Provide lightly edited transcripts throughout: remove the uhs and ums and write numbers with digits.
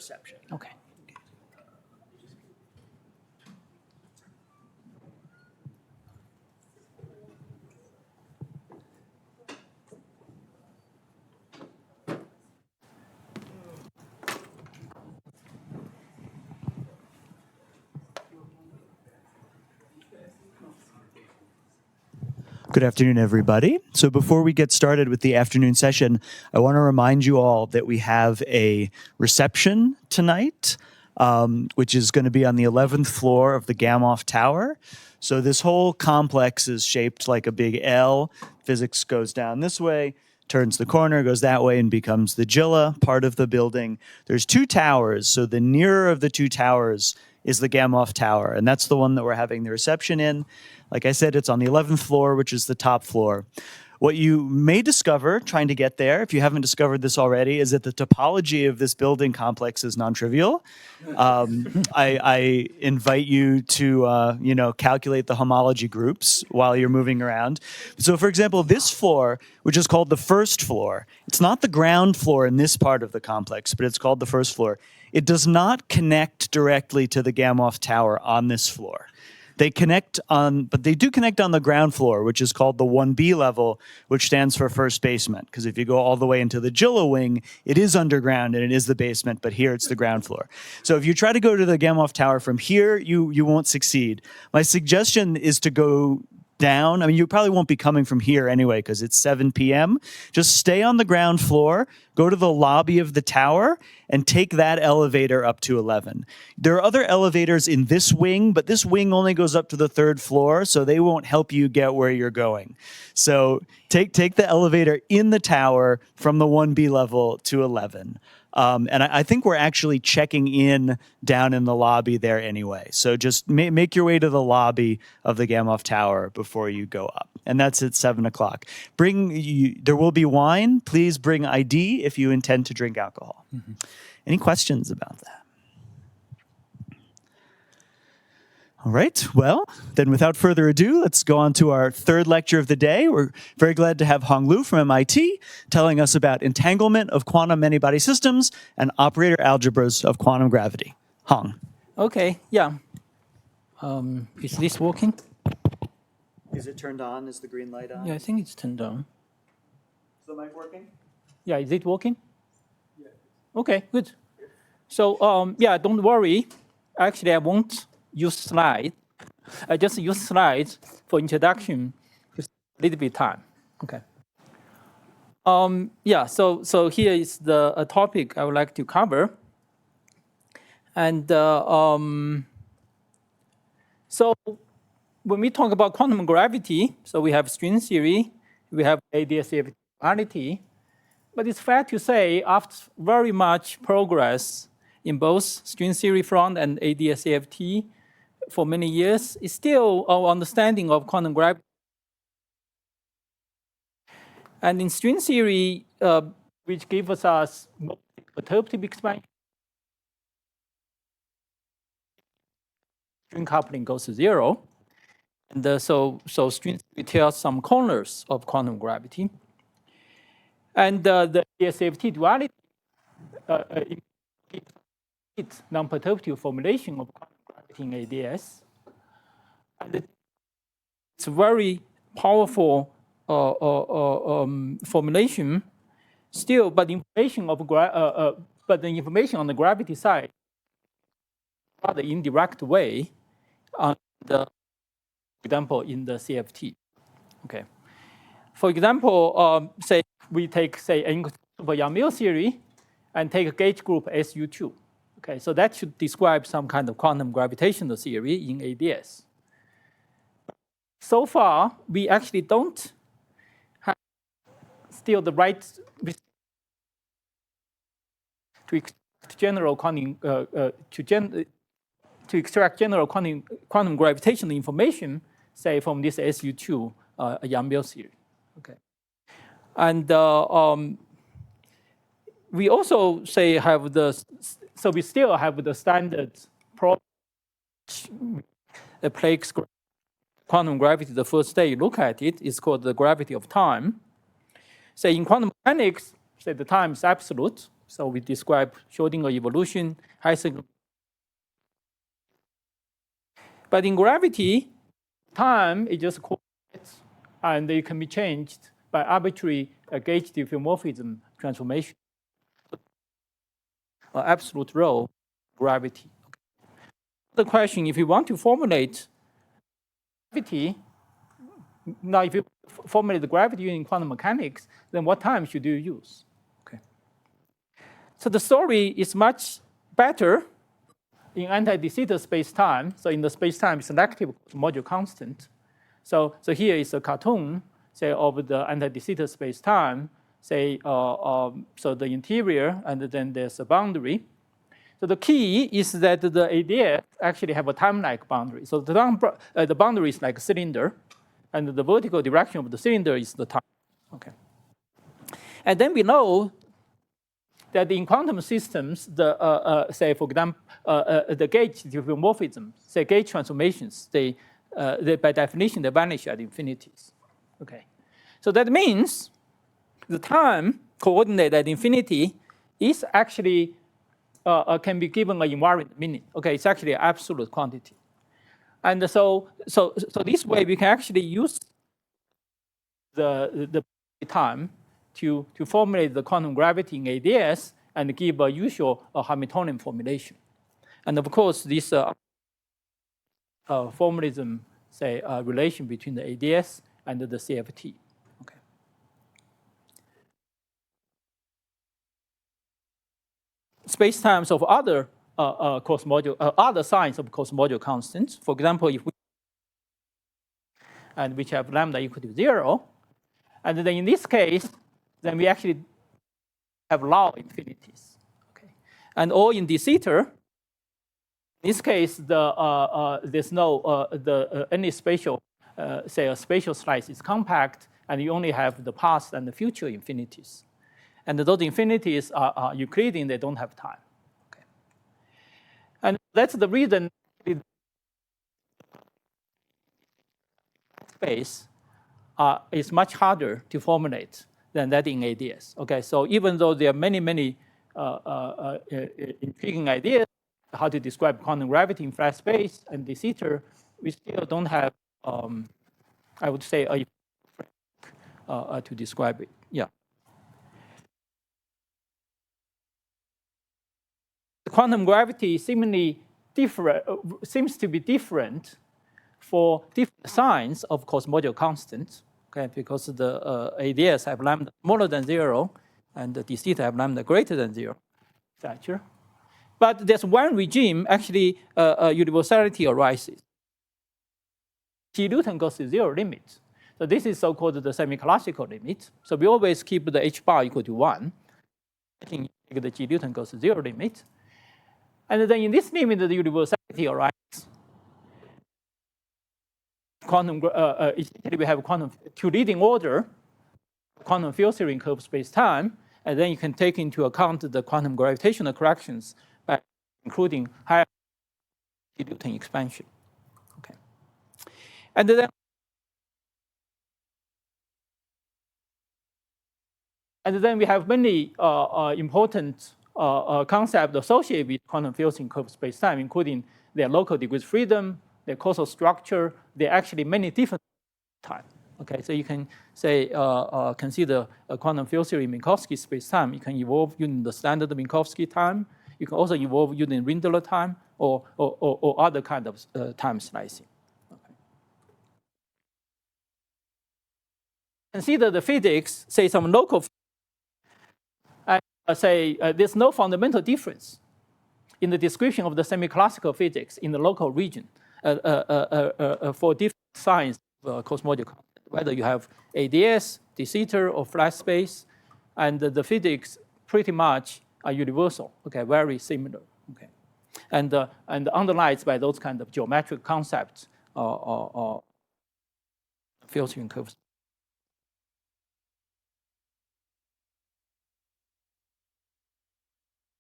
reception. Okay. Good afternoon, everybody. So before we get started with the afternoon session, I want to remind you all that we have a reception tonight, which is going to be on the 11th floor of the Gamow Tower. So this whole complex is shaped like a big L. Physics goes down this way, turns the corner, goes that way, and becomes the Gilla part of the building. There's two towers, so the nearer of the two towers is the Gamow Tower, and that's the one that we're having the reception in. Like I said, it's on the 11th floor, which is the top floor. What you may discover trying to get there, if you haven't discovered this already, is that the topology of this building complex is non-trivial. I invite you to, calculate the homology groups while you're moving around. So, for example, this floor, which is called the first floor, it's not the ground floor in this part of the complex, but it's called the first floor. It does not connect directly to the Gamow Tower on this floor. They do connect on the ground floor, which is called the 1B level, which stands for first basement. Because if you go all the way into the Gilla wing, it is underground and it is the basement, but here it's the ground floor. So if you try to go to the Gamow Tower from here, you won't succeed. My suggestion is to go down. I mean, you probably won't be coming from here anyway because it's 7 p.m. Just stay on the ground floor, go to the lobby of the tower, and take that elevator up to 11. There are other elevators in this wing, but this wing only goes up to the 3rd floor, so they won't help you get where you're going. So take the elevator in the tower from the 1B level to 11. And I think we're actually checking in down in the lobby there anyway. So just make your way to the lobby of the Gamow Tower before you go up. And that's at 7 o'clock. There will be wine. Please bring ID if you intend to drink alcohol. Mm-hmm. Any questions about that? All right, well, then without further ado, let's go on to our third lecture of the day. We're very glad to have Hong Lu from MIT telling us about entanglement of quantum many-body systems and operator algebras of quantum gravity. Hong. Okay, yeah. Is this working? Is it turned on? Is the green light on? Yeah, I think it's turned on. Is the mic working? Yeah, is it working? Yeah. Okay, good. So, don't worry. Actually, I won't use slides. I just use slides for introduction, just a little bit time. Okay. So here is a topic I would like to cover. And so when we talk about quantum gravity, so we have string theory, we have ADS-CFT duality, but it's fair to say after very much progress in both string theory front and ADS-CFT, for many years, is still our understanding of quantum gravity. And in string theory, which gives us perturbative expansion, string coupling goes to 0. And so string theory tells some corners of quantum gravity. And the ADS-CFT duality it's non-perturbative formulation of quantum gravity in ADS. And it's a very powerful formulation still, but the information on the gravity side, rather indirect way, for example, in the CFT. Okay. For example, say we take super Yang-Mills theory and take a gauge group SU2. Okay, so that should describe some kind of quantum gravitational theory in ADS. So far, we actually don't have still the right to extract general quantum quantum gravitational information, say from this SU2 Yang-Mills theory. Okay, and we also say we still have the standard problem that plagues quantum gravity. The first day you look at it is called the gravity of time. Say in quantum mechanics, say the time is absolute, So we describe Schrodinger evolution, Heisenberg. But in gravity, time is just coordinates, and they can be changed by arbitrary gauge diffeomorphism transformation. Absolute role, gravity. The question, if you want to formulate gravity, now if you formulate the gravity in quantum mechanics, then what time should you use? Okay. So the story is much better in anti-de Sitter space-time. So in the space-time selective module constant. So here is a cartoon, say, of the anti-de Sitter space-time. Say, so the interior, and then there's a boundary. So the key is that the ADS actually have a time-like boundary. So the boundary is like a cylinder, and the vertical direction of the cylinder is the time. Okay. And then we know that in quantum systems, say for example, the gauge diffeomorphism, say gauge transformations, they by definition they vanish at infinities. Okay. So that means the time coordinate at infinity is actually can be given an invariant minute. Okay, it's actually an absolute quantity. And so this way we can actually use the time to formulate the quantum gravity in ADS and give a usual Hamiltonian formulation. And of course, this formalism, say, relation between the ADS and the CFT. Okay. Spacetimes of other other signs of cosmological constants. For example, if we and which have lambda equal to 0, and then in this case, then we actually have law infinities. Okay, and all in de Sitter. In this case, there's no any spatial say a spatial slice is compact, and you only have the past and the future infinities. And those infinities are Euclidean, they don't have time. Okay. And that's the reason space is much harder to formulate than that in ADS. Okay, so even though there are many intriguing ideas how to describe quantum gravity in flat space and de Sitter, we still don't have, I would say, a to describe it. Yeah. Quantum gravity seems to be different for different signs of cosmological constants, okay, because the ADS have lambda smaller than 0, and the de Sitter have lambda greater than 0 stature. But there's one regime, actually, universality arises. G Newton goes to 0 limit. So this is so-called the semi-classical limit. So we always keep the h bar equal to 1. I think the G Newton goes to 0 limit. And then in this limit, the universality arises. Essentially we have quantum to leading order, quantum field theory in curved space-time, and then you can take into account the quantum gravitational corrections by including higher Newton expansion. Okay, and then we have many important concepts associated with quantum fields in curved space-time, including their local degrees of freedom, their causal structure. There are actually many different types. Okay, so you can say consider a quantum field theory in Minkowski space-time. You can evolve using the standard Minkowski time. You can also evolve using Rindler time or other kind of time slicing. Okay. Consider the physics, say some local. Say there's no fundamental difference in the description of the semi-classical physics in the local region for different signs of cosmological constants. Whether you have ADS, de Sitter, or flat space, and the physics pretty much are universal. Okay, very similar. Okay, and underlies by those kind of geometric concepts or field theory curves.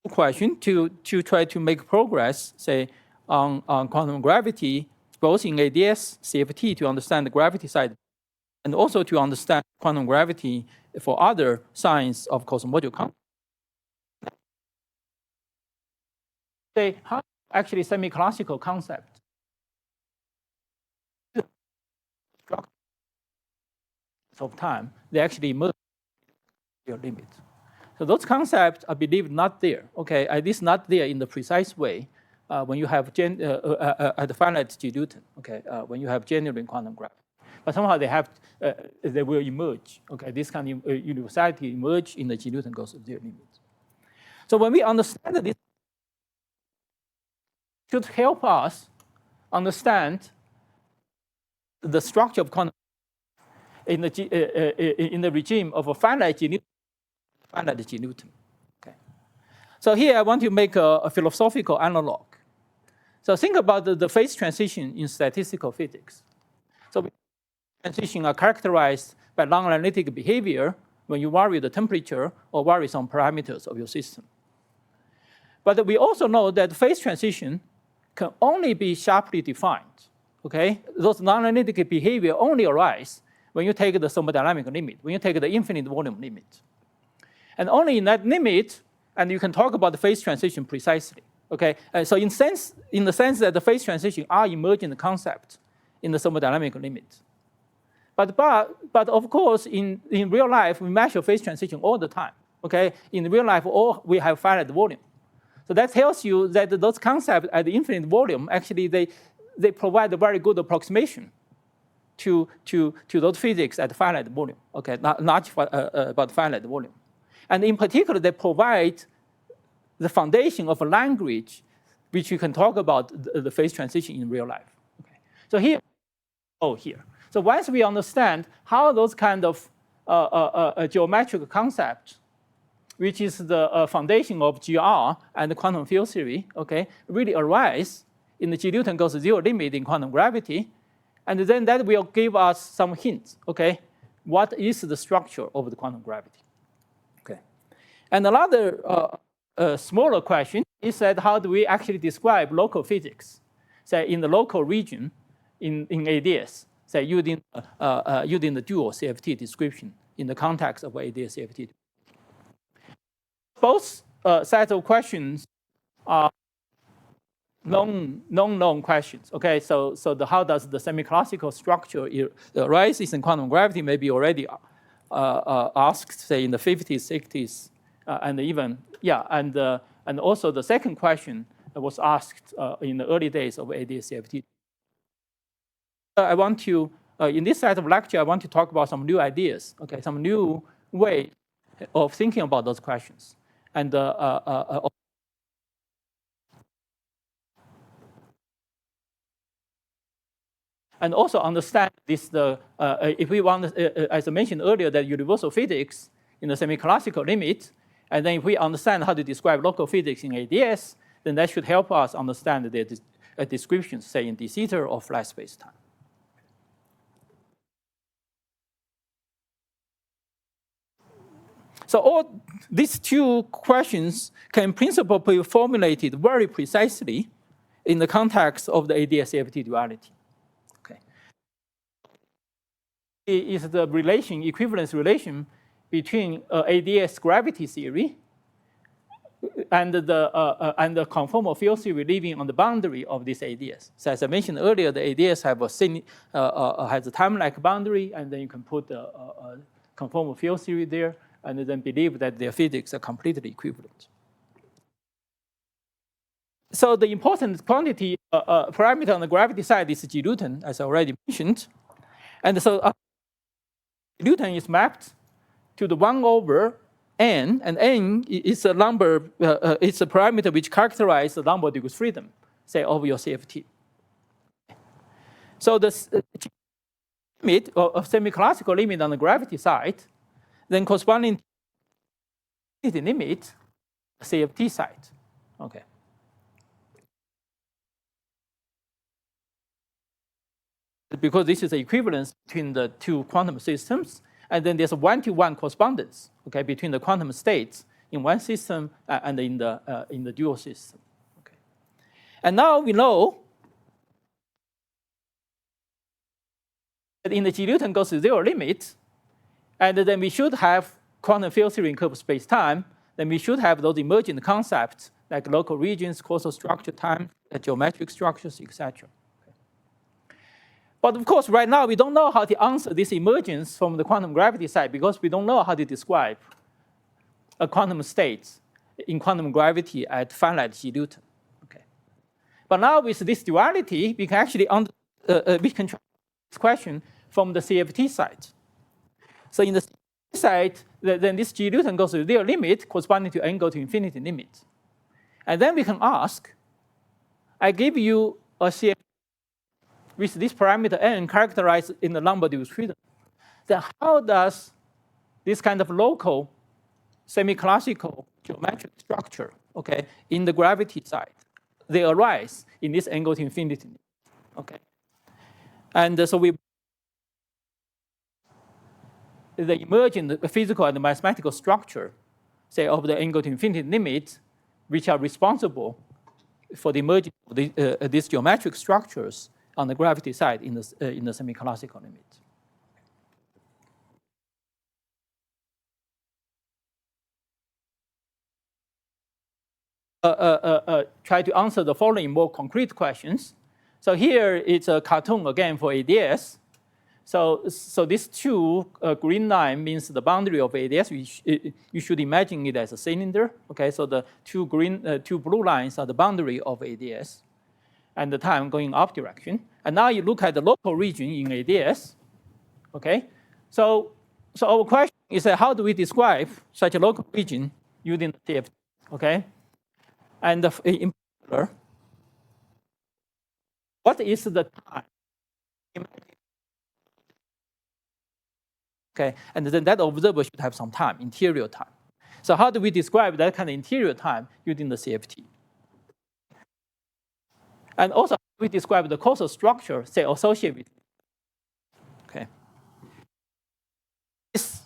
Question to try to make progress, say on quantum gravity, both in ADS, CFT, to understand the gravity side, and also to understand quantum gravity for other signs of cosmological constants. say how actually semi-classical concept of time, they actually emerge your limit. So those concepts are believed not there, okay, at least not there in the precise way when you have at the finite G Newton, okay, when you have genuine quantum gravity. But somehow they will emerge, okay, this kind of universality emerge in the G Newton goes to zero limit. So when we understand this, it should help us understand the structure of quantum in the regime of a finite G Newton, finite G Newton. Okay. So here I want to make a philosophical analog. So think about the phase transition in statistical physics. So transitions are characterized by non-analytic behavior when you vary the temperature or vary some parameters of your system. But we also know that phase transition can only be sharply defined. Okay? Those non-analytic behavior only arise when you take the thermodynamic limit, when you take the infinite volume limit. And only in that limit, and you can talk about the phase transition precisely. Okay? So in the sense that the phase transition are emergent concept in the thermodynamic limit. But of course, in real life, we measure phase transition all the time. Okay? In real life, we have finite volume. So that tells you that those concepts at the infinite volume, actually, they provide a very good approximation to those physics at finite volume. Okay, not about finite volume. And in particular, they provide the foundation of a language which you can talk about the phase transition in real life. Okay. So here. So once we understand how those kind of geometric concepts, which is the foundation of GR and the quantum field theory, okay, really arise in the G Newton goes to zero limit in quantum gravity, and then that will give us some hints, okay, what is the structure of the quantum gravity, okay. And another smaller question is that how do we actually describe local physics, say in the local region in ADS, say using the dual CFT description in the context of ADS CFT. Both sets of questions are known questions. Okay, so how does the semi-classical structure arise in quantum gravity may be already asked, say in the 50s, 60s, and even and also the second question was asked in the early days of ADS CFT. I want to in this set of lecture I want to talk about some new ideas. Okay, some new way of thinking about those questions. And also understand this. If we want, as I mentioned earlier, that universal physics in the semi-classical limit, and then if we understand how to describe local physics in ADS, then that should help us understand the descriptions, say in de Sitter or flat space-time. So all these two questions can in principle be formulated very precisely in the context of the ADS-CFT duality. Okay. It is the equivalence relation between ADS gravity theory and the conformal field theory living on the boundary of this ADS. So as I mentioned earlier, the ADS has a time-like boundary, and then you can put a conformal field theory there, and then believe that their physics are completely equivalent. So the important quantity parameter on the gravity side is G Newton, as I already mentioned. And so Newton is mapped to the 1 over n, and n is a number, it's a parameter which characterizes the number of degrees freedom, say, of your CFT. So the limit of semi-classical limit on the gravity side, then corresponding to the limit CFT side. Okay. Because this is the equivalence between the two quantum systems, and then there's a one-to-one correspondence, okay, between the quantum states in one system and in the dual system. Okay. And now we know that in the G Newton goes to zero limit, and then we should have quantum field theory in curved space-time then we should have those emergent concepts like local regions, causal structure, time, geometric structures, etc. But of course, right now, we don't know how to answer this emergence from the quantum gravity side because we don't know how to describe a quantum state in quantum gravity at finite G Newton. Okay. But now with this duality, we can actually we can try this question from the CFT side. So in the CFT side, then this G Newton goes to their limit corresponding to n go to infinity limit. And then we can ask, I give you a CFT with this parameter n characterized in the non-reduced freedom. Then how does this kind of local semi-classical geometric structure, okay, in the gravity side, they arise in this n go to infinity, okay? And so the emergent physical and mathematical structure, say, of the n go to infinity limit, which are responsible for the emergence of these geometric structures on the gravity side in the semi-classical limit. Try to answer the following more concrete questions. So here it's a cartoon again for ADS. So these two green line means the boundary of ADS. You should imagine it as a cylinder. Okay, so the two blue lines are the boundary of ADS, and the time going up direction. And now you look at the local region in ADS. Okay, so our question is how do we describe such a local region using the CFT? Okay. And in particular, what is the time? Okay, and then that observer should have some time, interior time. So how do we describe that kind of interior time using the CFT? And also, we describe the causal structure, say, associated with it. Okay. This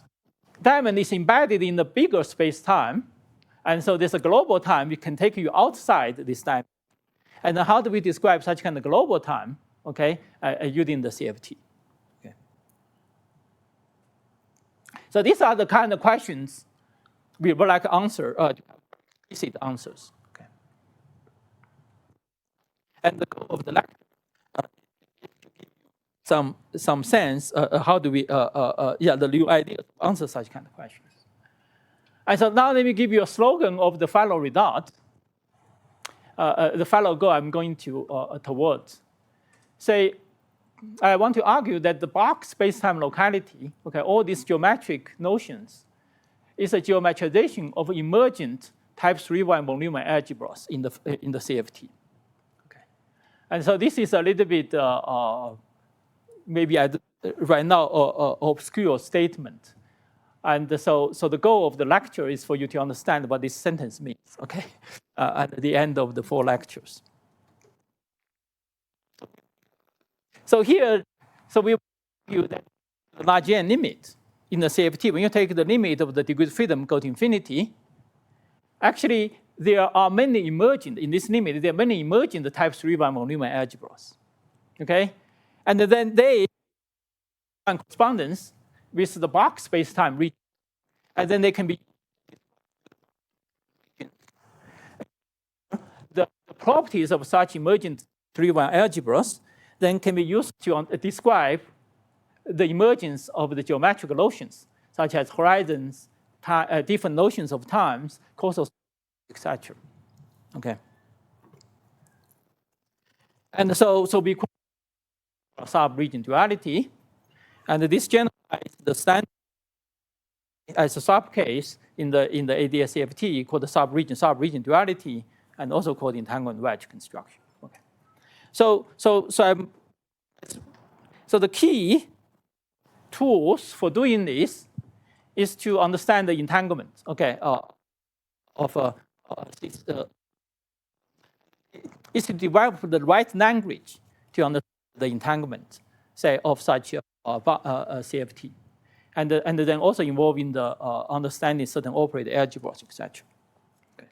diamond is embedded in the bigger space-time, and so there's a global time. We can take you outside this diamond. And then how do we describe such kind of global time, okay, using the CFT? Okay. So these are the kind of questions we would like to answer, explicit answers. Okay. And the goal of the lecture is to give you some sense how do we, the new idea to answer such kind of questions. And so now let me give you a slogan of the final result. The final goal I'm going to towards. Say, I want to argue that the box space-time locality, okay, all these geometric notions, is a geometrization of emergent type 3-1 von Neumann algebras in the CFT. Okay. And so this is a little bit, maybe right now, obscure statement. And so the goal of the lecture is for you to understand what this sentence means, okay, at the end of the 4 lectures. So here, we argue that the large n limit in the CFT, when you take the limit of the degree of freedom go to infinity, actually there are many emergent, in this limit, there are many emergent type 3-1 von Neumann algebras, okay? And then they find correspondence with the box space-time region, and then they can be the properties of such emergent 3-1 algebras then can be used to describe the emergence of the geometric notions, such as horizons, different notions of times, causal, etc. Okay. And so we call sub-region duality, and this generalizes the standard as a subcase in the ADS-CFT called the sub-region duality, and also called entanglement wedge construction. Okay. So the key tools for doing this is to understand the entanglement, okay, is to develop the right language to understand the entanglement, say, of such a CFT, and then also involving the understanding certain operator algebras, etc. Okay.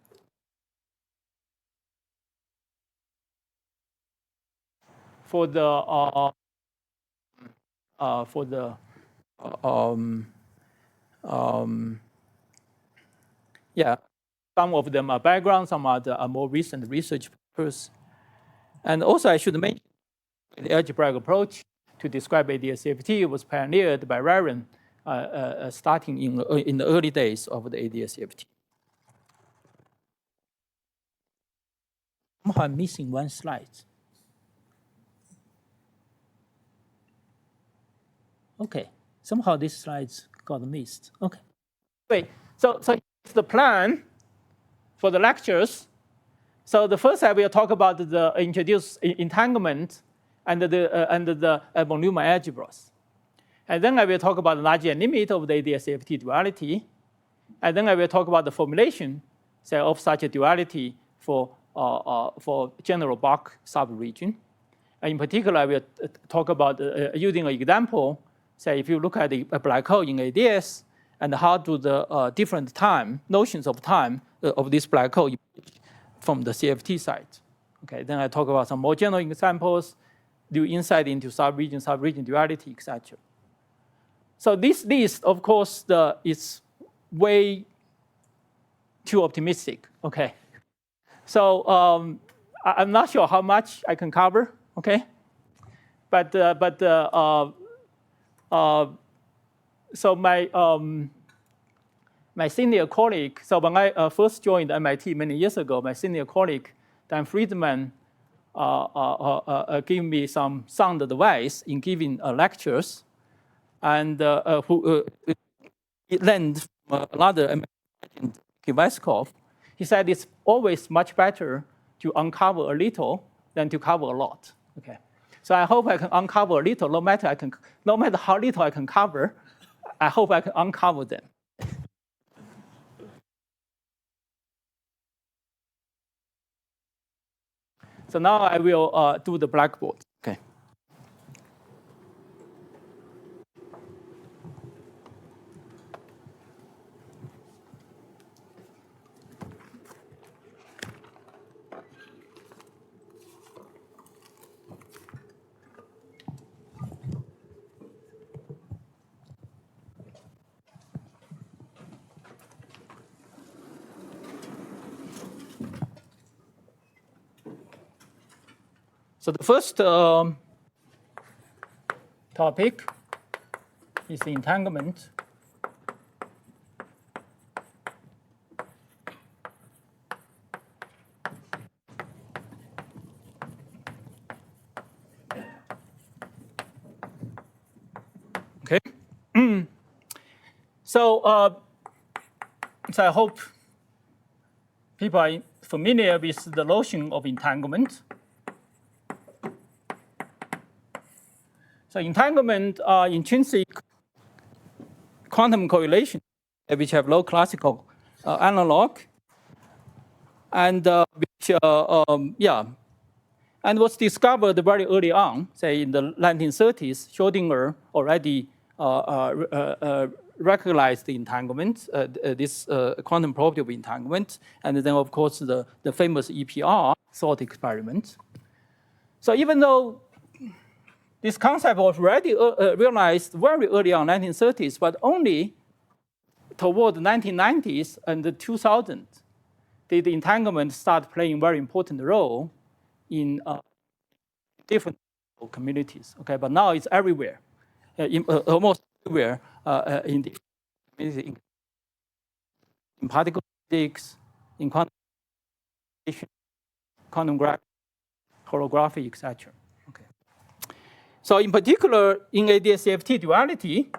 For the yeah, Some of them are background, some are more recent research papers. And also, I should mention the algebraic approach to describe ADS-CFT was pioneered by Rarian starting in the early days of the ADS-CFT. Somehow I'm missing one slide. Okay, somehow these slides got missed. Okay, wait. So it's the plan for the lectures. So the first I will talk about the introduce entanglement and the von Neumann algebras, and then I will talk about the Lagrangian limit of the ADS-CFT duality, and then I will talk about the formulation, say, of such a duality for general Bach subregion. And in particular, I will talk about using an example. Say, if you look at a black hole in ADS, and how do the different time notions of time of this black hole from the CFT side. Okay, then I talk about some more general examples, do insight into subregion duality, etc. So this list, of course, is way too optimistic. Okay, so I'm not sure how much I can cover. Okay, so my senior colleague, so when I first joined MIT many years ago, my senior colleague, Dan Friedman, gave me some sound advice in giving lectures, and who learned another MIT Kiveskov. He said it's always much better to uncover a little than to cover a lot. Okay, so I hope I can uncover a little, no matter how little I can cover. I hope I can uncover them. So now I will do the blackboard. Okay. So the first topic is entanglement. Okay. So I hope people are familiar with the notion of entanglement. So entanglement are intrinsic quantum correlation, which have low classical analog, and which and was discovered very early on, say in the 1930s. Schrödinger already recognized the entanglement, this quantum property of entanglement, and then of course the famous EPR thought experiment. So even though this concept was already realized very early on, 1930s, but only toward the 1990s and the 2000s did the entanglement start playing a very important role in different communities. Okay, but now it's everywhere, almost everywhere in the community, in particle physics, in quantum gravity, holography, etc. Okay. So in particular, in ADS-CFT duality,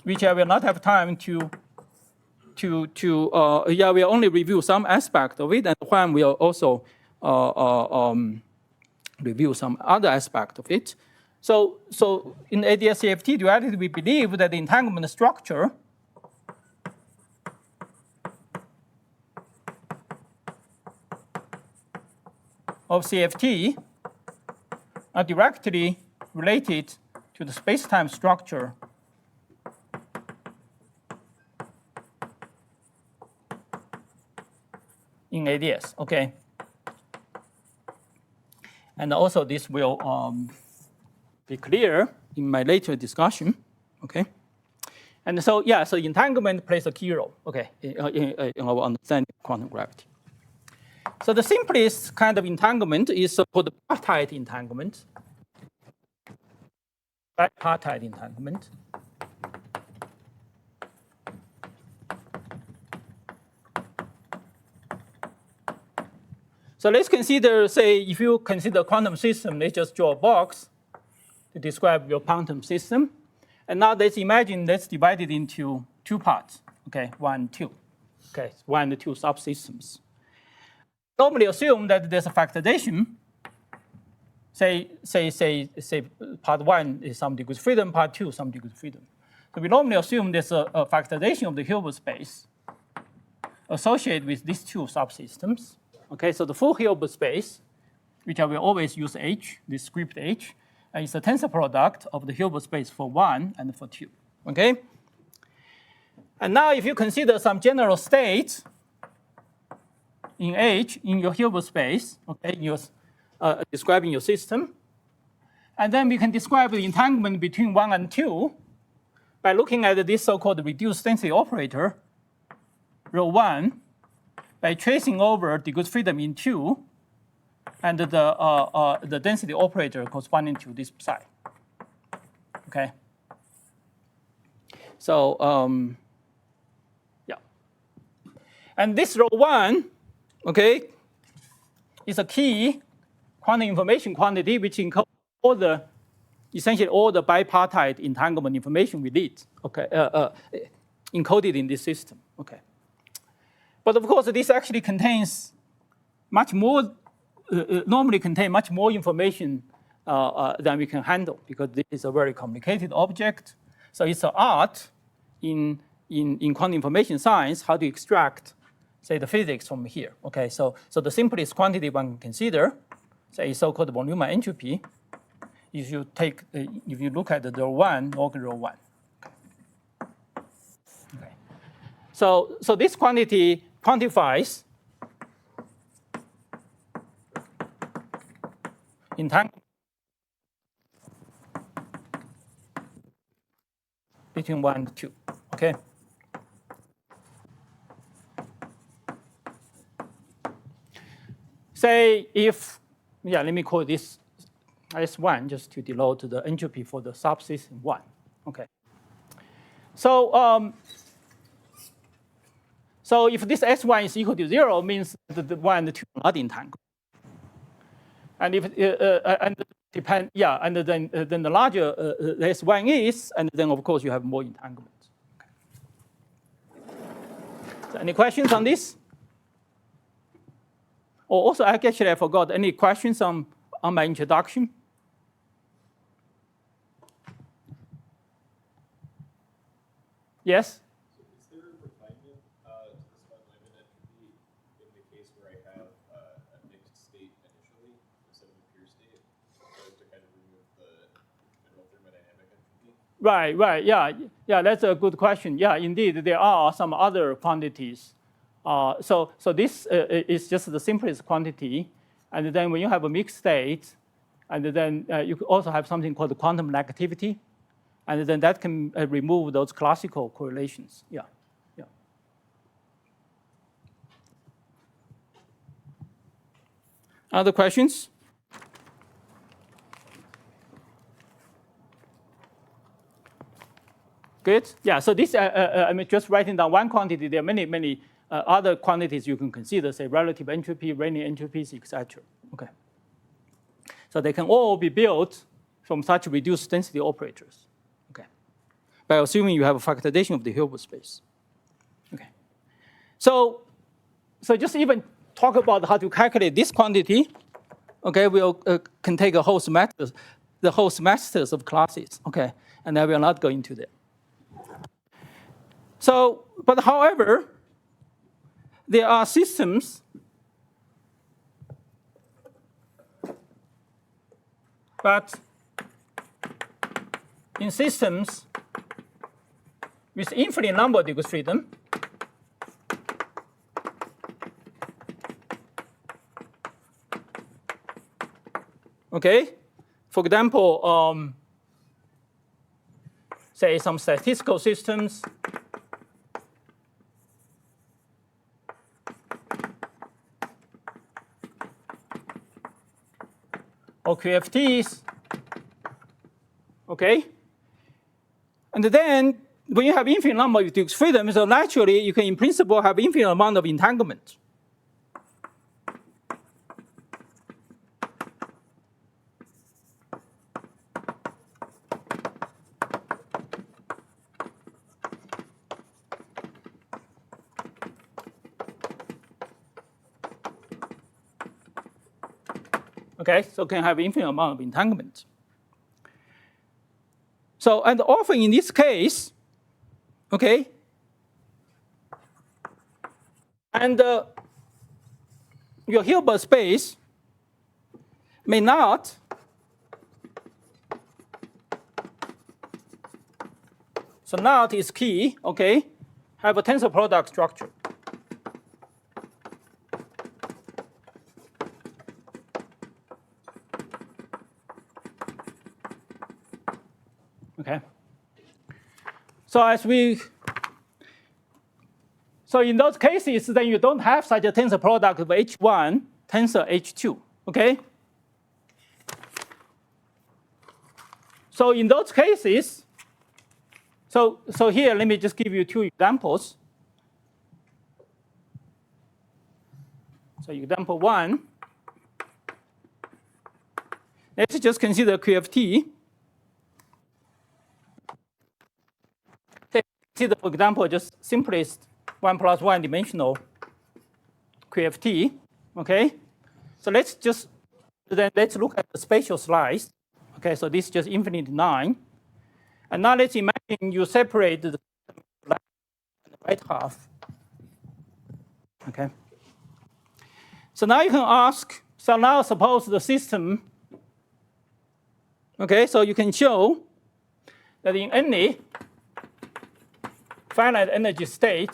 which I will not have time to we'll only review some aspect of it, and Juan will also review some other aspect of it. So in ADS-CFT duality, we believe that the entanglement structure of CFT are directly related to the space-time structure in ADS, okay? And also this will be clear in my later discussion, okay? And so, yeah, so entanglement plays a key role, okay, in our understanding of quantum gravity. So the simplest kind of entanglement is so-called bipartite entanglement. Bipartite entanglement. So let's consider, say, if you consider a quantum system, let's just draw a box to describe your quantum system. And now let's imagine that's divided into two parts, okay, 1, 2. Okay, 1 and 2 subsystems. Normally assume that there's a factorization. Say part 1 is some degree of freedom, part 2 some degree of freedom. So we normally assume there's a factorization of the Hilbert space associated with these two subsystems. Okay, so the full Hilbert space, which I will always use H, this script H, and it's a tensor product of the Hilbert space for 1 and for 2. Okay? And now if you consider some general states in H in your Hilbert space, okay, in your, describing your system, and then we can describe the entanglement between 1 and 2 by looking at this so-called reduced density operator, rho 1, by tracing over degree of freedom in 2, and the density operator corresponding to this psi. Okay. So yeah, and this rho 1, okay, is a key quantum information quantity which encodes all the essentially all the bipartite entanglement information we need. Okay, encoded in this system. Okay. But of course, this actually contains much more, normally contain much more information than we can handle because this is a very complicated object. So it's an art in quantum information science how to extract, say, the physics from here. Okay, so the simplest quantity one can consider, say, so-called volume entropy. If you take, if you look at the rho 1 log rho 1. Okay. So this quantity quantifies entanglement between 1 and 2. Okay. Say if, yeah, let me call this S1 just to denote the entropy for the subsystem 1. Okay. So so if this S1 is equal to 0, means that the 1 and the 2 are not entangled. And if and depend, yeah, and then the larger the S1 is, and then of course you have more entanglement. Okay. So any questions on this? Oh, also, actually, I forgot. Any questions on my introduction? Yes? So is there a refinement to this limit entropy in the case where I have a mixed state initially instead of a pure state, to kind of remove the general thermodynamic entropy? Right, yeah, that's a good question. Yeah, indeed, there are some other quantities. So this is just the simplest quantity, and then when you have a mixed state, and then you could also have something called quantum negativity, and then that can remove those classical correlations. Yeah. Other questions? Good. Yeah. So this, I mean, just writing down one quantity. There are many other quantities you can consider, say relative entropy, Rayleigh entropies, etc. Okay. So they can all be built from such reduced density operators. Okay. By assuming you have a factorization of the Hilbert space. Okay. So just even talk about how to calculate this quantity. Okay, we'll can take a whole semester, the whole semesters of classes. Okay, and I will not go into that. So, but however, there are systems but in systems with infinite number of degrees of freedom, okay, for example, say, some statistical systems. Or QFTs, okay? And then when you have infinite number of degrees freedom, so naturally you can in principle have infinite amount of entanglement. Okay, so can have infinite amount of entanglement. So, and often in this case, okay, and your Hilbert space may not so not is key, okay, have a tensor product structure. Okay. So so in those cases, then you don't have such a tensor product of H1 tensor H2. Okay. So in those cases, so here let me just give you two examples. So example one, let's just consider QFT. Consider, for example, just simplest 1 plus 1 dimensional QFT. Okay, so let's look at the spatial slice. Okay, so this is just infinite 9, and now let's imagine you separate the left and the right half. Okay, so now you can ask. So now suppose the system. Okay, so you can show that in any finite energy state,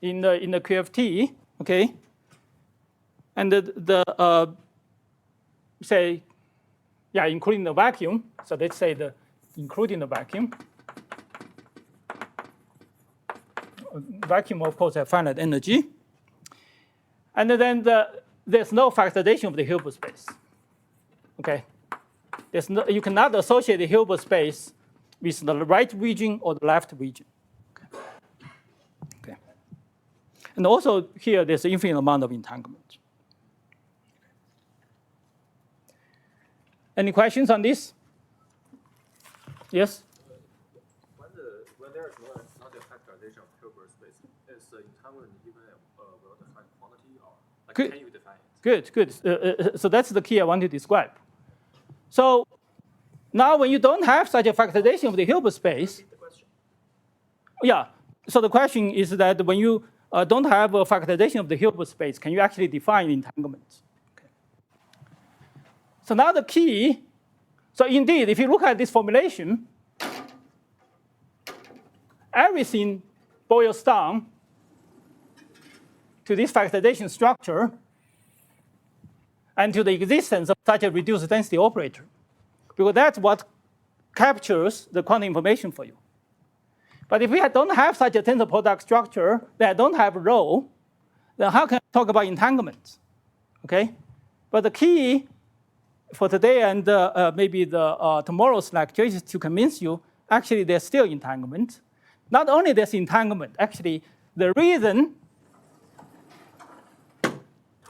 in the QFT, okay, and say, yeah, including the vacuum. So let's say including the vacuum. Vacuum, of course, have finite energy, and then there's no factorization of the Hilbert space. Okay, you cannot associate the Hilbert space with the right region or the left region. Okay. And also here, there's an infinite amount of entanglement. Any questions on this? Yes? When there is not a factorization of Hilbert space, is the entanglement even a well-defined quantity, or like, Good. can you define it? Good. So that's the key I want to describe. So now when you don't have such a factorization of the Hilbert space, Repeat the question. yeah, so the question is that when you don't have a factorization of the Hilbert space, can you actually define entanglement? Okay. So now the key, so indeed, if you look at this formulation, everything boils down to this factorization structure and to the existence of such a reduced density operator, because that's what captures the quantum information for you. But if we don't have such a tensor product structure that don't have rho, then how can I talk about entanglement? Okay, but the key for today and maybe tomorrow's lecture is to convince you actually there's still entanglement. Not only there's entanglement, actually the reason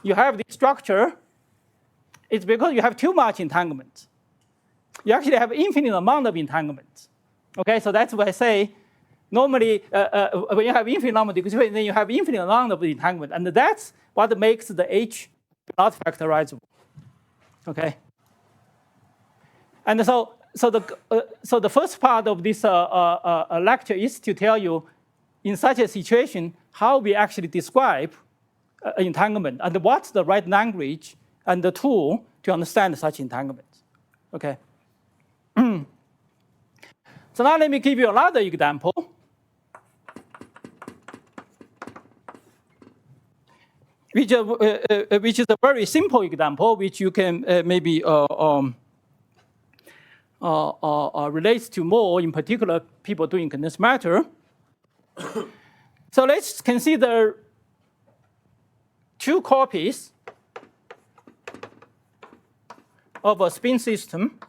you have this structure is because you have too much entanglement. You actually have infinite amount of entanglement. Okay, so that's why I say normally when you have infinite number of degrees, then you have infinite amount of entanglement, and that's what makes the H not factorizable. Okay, and so the first part of this lecture is to tell you, in such a situation, how we actually describe entanglement and what's the right language and the tool to understand such entanglement. Okay. So now let me give you another example. which is a very simple example, which you can maybe relates to more, in particular, people doing condensed matter. So let's consider two copies of a spin system.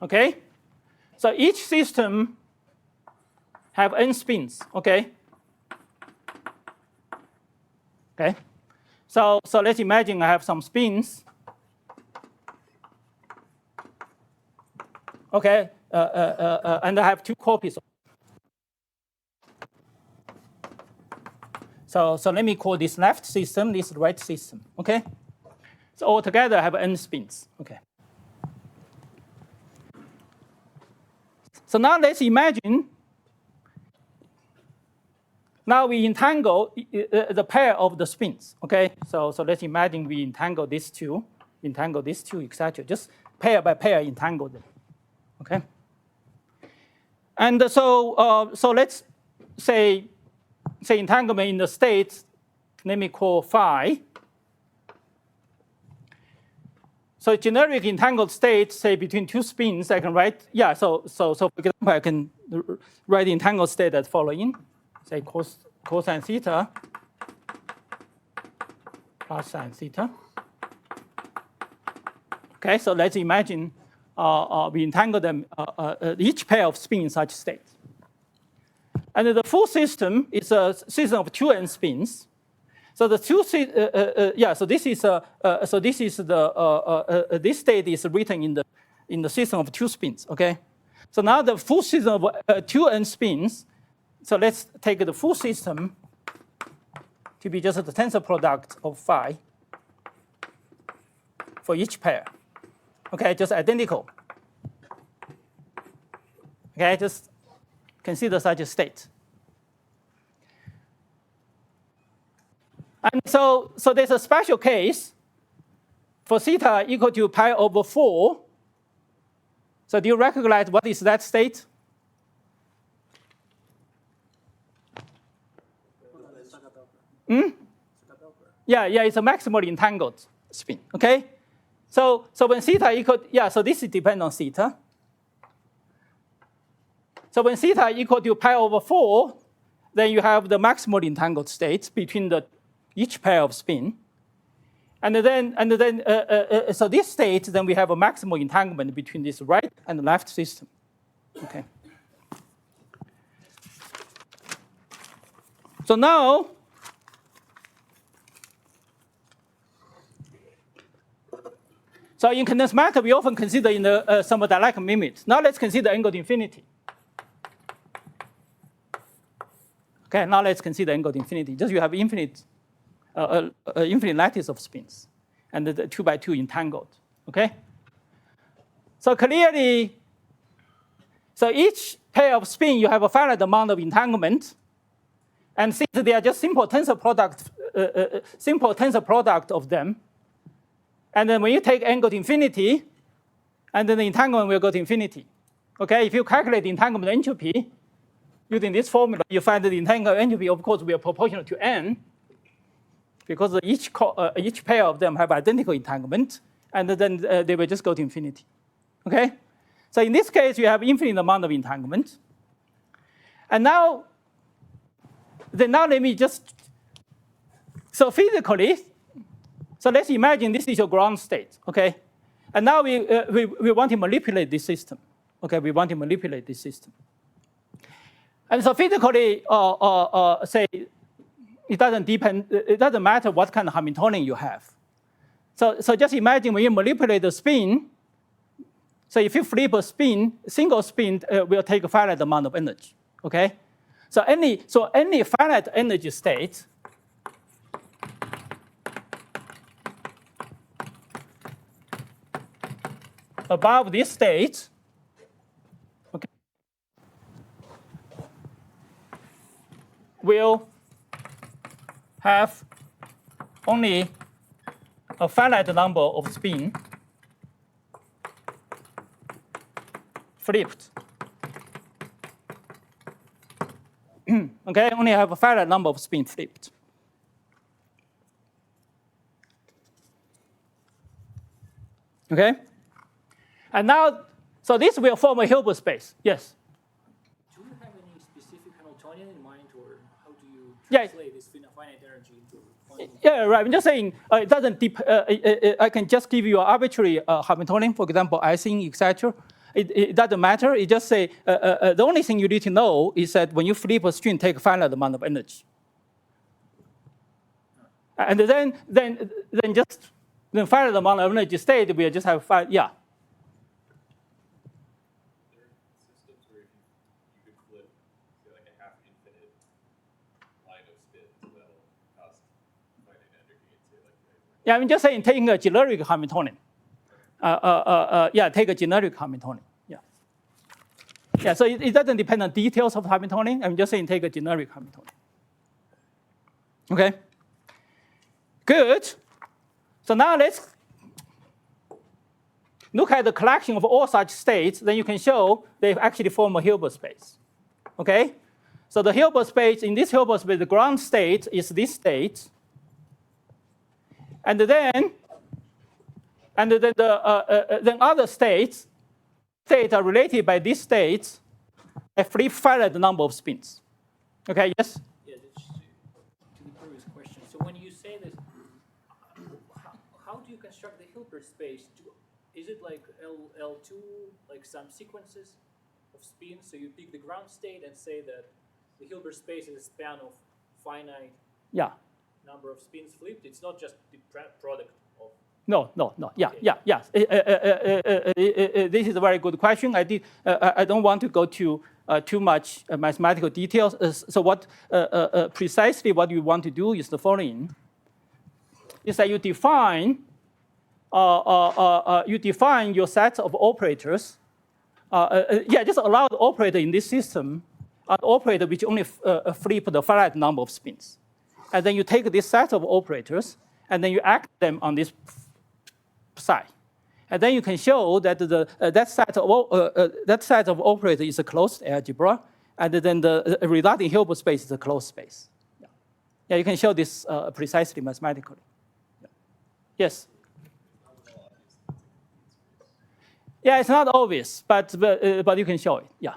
Okay, so each system have n spins. Okay. Okay. So let's imagine I have some spins. Okay, and I have two copies. So let me call this left system, this right system. Okay. So altogether I have n spins. Okay. So now let's imagine. Now we entangle the pair of the spins. Okay. So let's imagine we entangle these two, etc. Just pair by pair entangle them. Okay. And so let's say entanglement in the state, let me call phi. So generic entangled state, say between two spins, I can write, yeah, so for example, I can write the entangled state as following, say cosine theta plus sine theta. Okay, so let's imagine we entangle them, each pair of spins in such state. And the full system is a system of 2n spins. So the two, so this is this state is written in the system of two spins. Okay, so now the full system of 2n spins. So let's take the full system to be just the tensor product of phi for each pair. Okay, just identical. Okay, just consider such a state. And so there's a special case for theta equal to pi over 4. So do you recognize what is that state? Yeah, it's a maximally entangled spin. Okay, so when theta equal, so this depends on theta. So when theta equal to pi over 4, then you have the maximally entangled states between each pair of spin, and then so this state, then we have a maximal entanglement between this right and left system. Okay. So now, so in condensed matter, we often consider in the thermodynamic limit. Now let's consider angled infinity. Okay, now let's consider angled infinity. Just you have infinite lattice of spins, and the 2 by 2 entangled. Okay. So clearly, so each pair of spin you have a finite amount of entanglement, and since they are just simple tensor product of them, and then when you take angled infinity, and then the entanglement will go to infinity. Okay, if you calculate the entanglement entropy using this formula, you find that the entanglement entropy, of course, will be proportional to n, because each pair of them have identical entanglement, and then they will just go to infinity. Okay, so in this case, you have infinite amount of entanglement, and now let me just, so physically. So let's imagine this is your ground state, okay? And now we want to manipulate this system, okay? We want to manipulate this system. And so physically, say, it doesn't matter what kind of Hamiltonian you have. So just imagine when you manipulate the spin, so if you flip a spin, single spin will take a finite amount of energy, okay? So any finite energy state above this state, okay, will have only a finite number of spin flipped Okay, only have a finite number of spins flipped. Okay, and now, so this will form a Hilbert space. Yes. Do you have any specific Hamiltonian in mind, or how do you Yeah. translate this finite energy into quantum? Yeah, right. I'm just saying it doesn't. I can just give you an arbitrary Hamiltonian, for example, Ising, etc. It doesn't matter. It just say the only thing you need to know is that when you flip a string, take a finite amount of energy, and then just the finite amount of energy state will just have yeah. There are systems where you could flip, say, like a half infinite line of spins that'll cost finite energy and say like. Yeah, I'm just saying taking a generic Hamiltonian. Yeah, take a generic Hamiltonian. Yeah. Yeah, so it doesn't depend on details of Hamiltonian. I'm just saying take a generic Hamiltonian. Okay. Good. So now let's look at the collection of all such states. Then you can show they actually form a Hilbert space. Okay. So the Hilbert space, in this Hilbert space, the ground state is this state. And then then other states are related by these states a free finite number of spins. Okay, yes? Yeah, that's to the previous question. So when you say this, how do you construct the Hilbert space? Is it like L2, like some sequences of spins? So you pick the ground state and say that the Hilbert space is a span of finite number of spins flipped. It's not just the product of. No. Yeah, okay. Yeah. This is a very good question. I don't want to go to too much mathematical details. So what precisely what you want to do is the following: is that you define your set of operators. Just allow the operator in this system, an operator which only flip the finite number of spins. And then you take this set of operators, and then you act them on this side. And then you can show that that set of operators is a closed algebra, and then the resulting Hilbert space is a closed space. Yeah, you can show this precisely mathematically. Yeah. Yes? Yeah, it's not obvious, but you can show it. Yeah.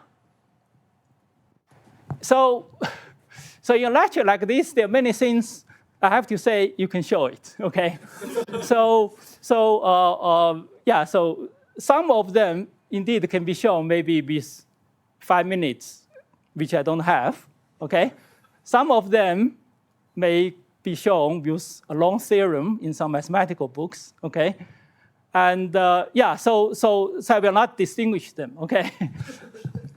So in a lecture like this, there are many things I have to say. You can show it. Okay. So some of them indeed can be shown maybe with 5 minutes, which I don't have. Okay. Some of them may be shown with a long theorem in some mathematical books. Okay. And so I will not distinguish them, okay?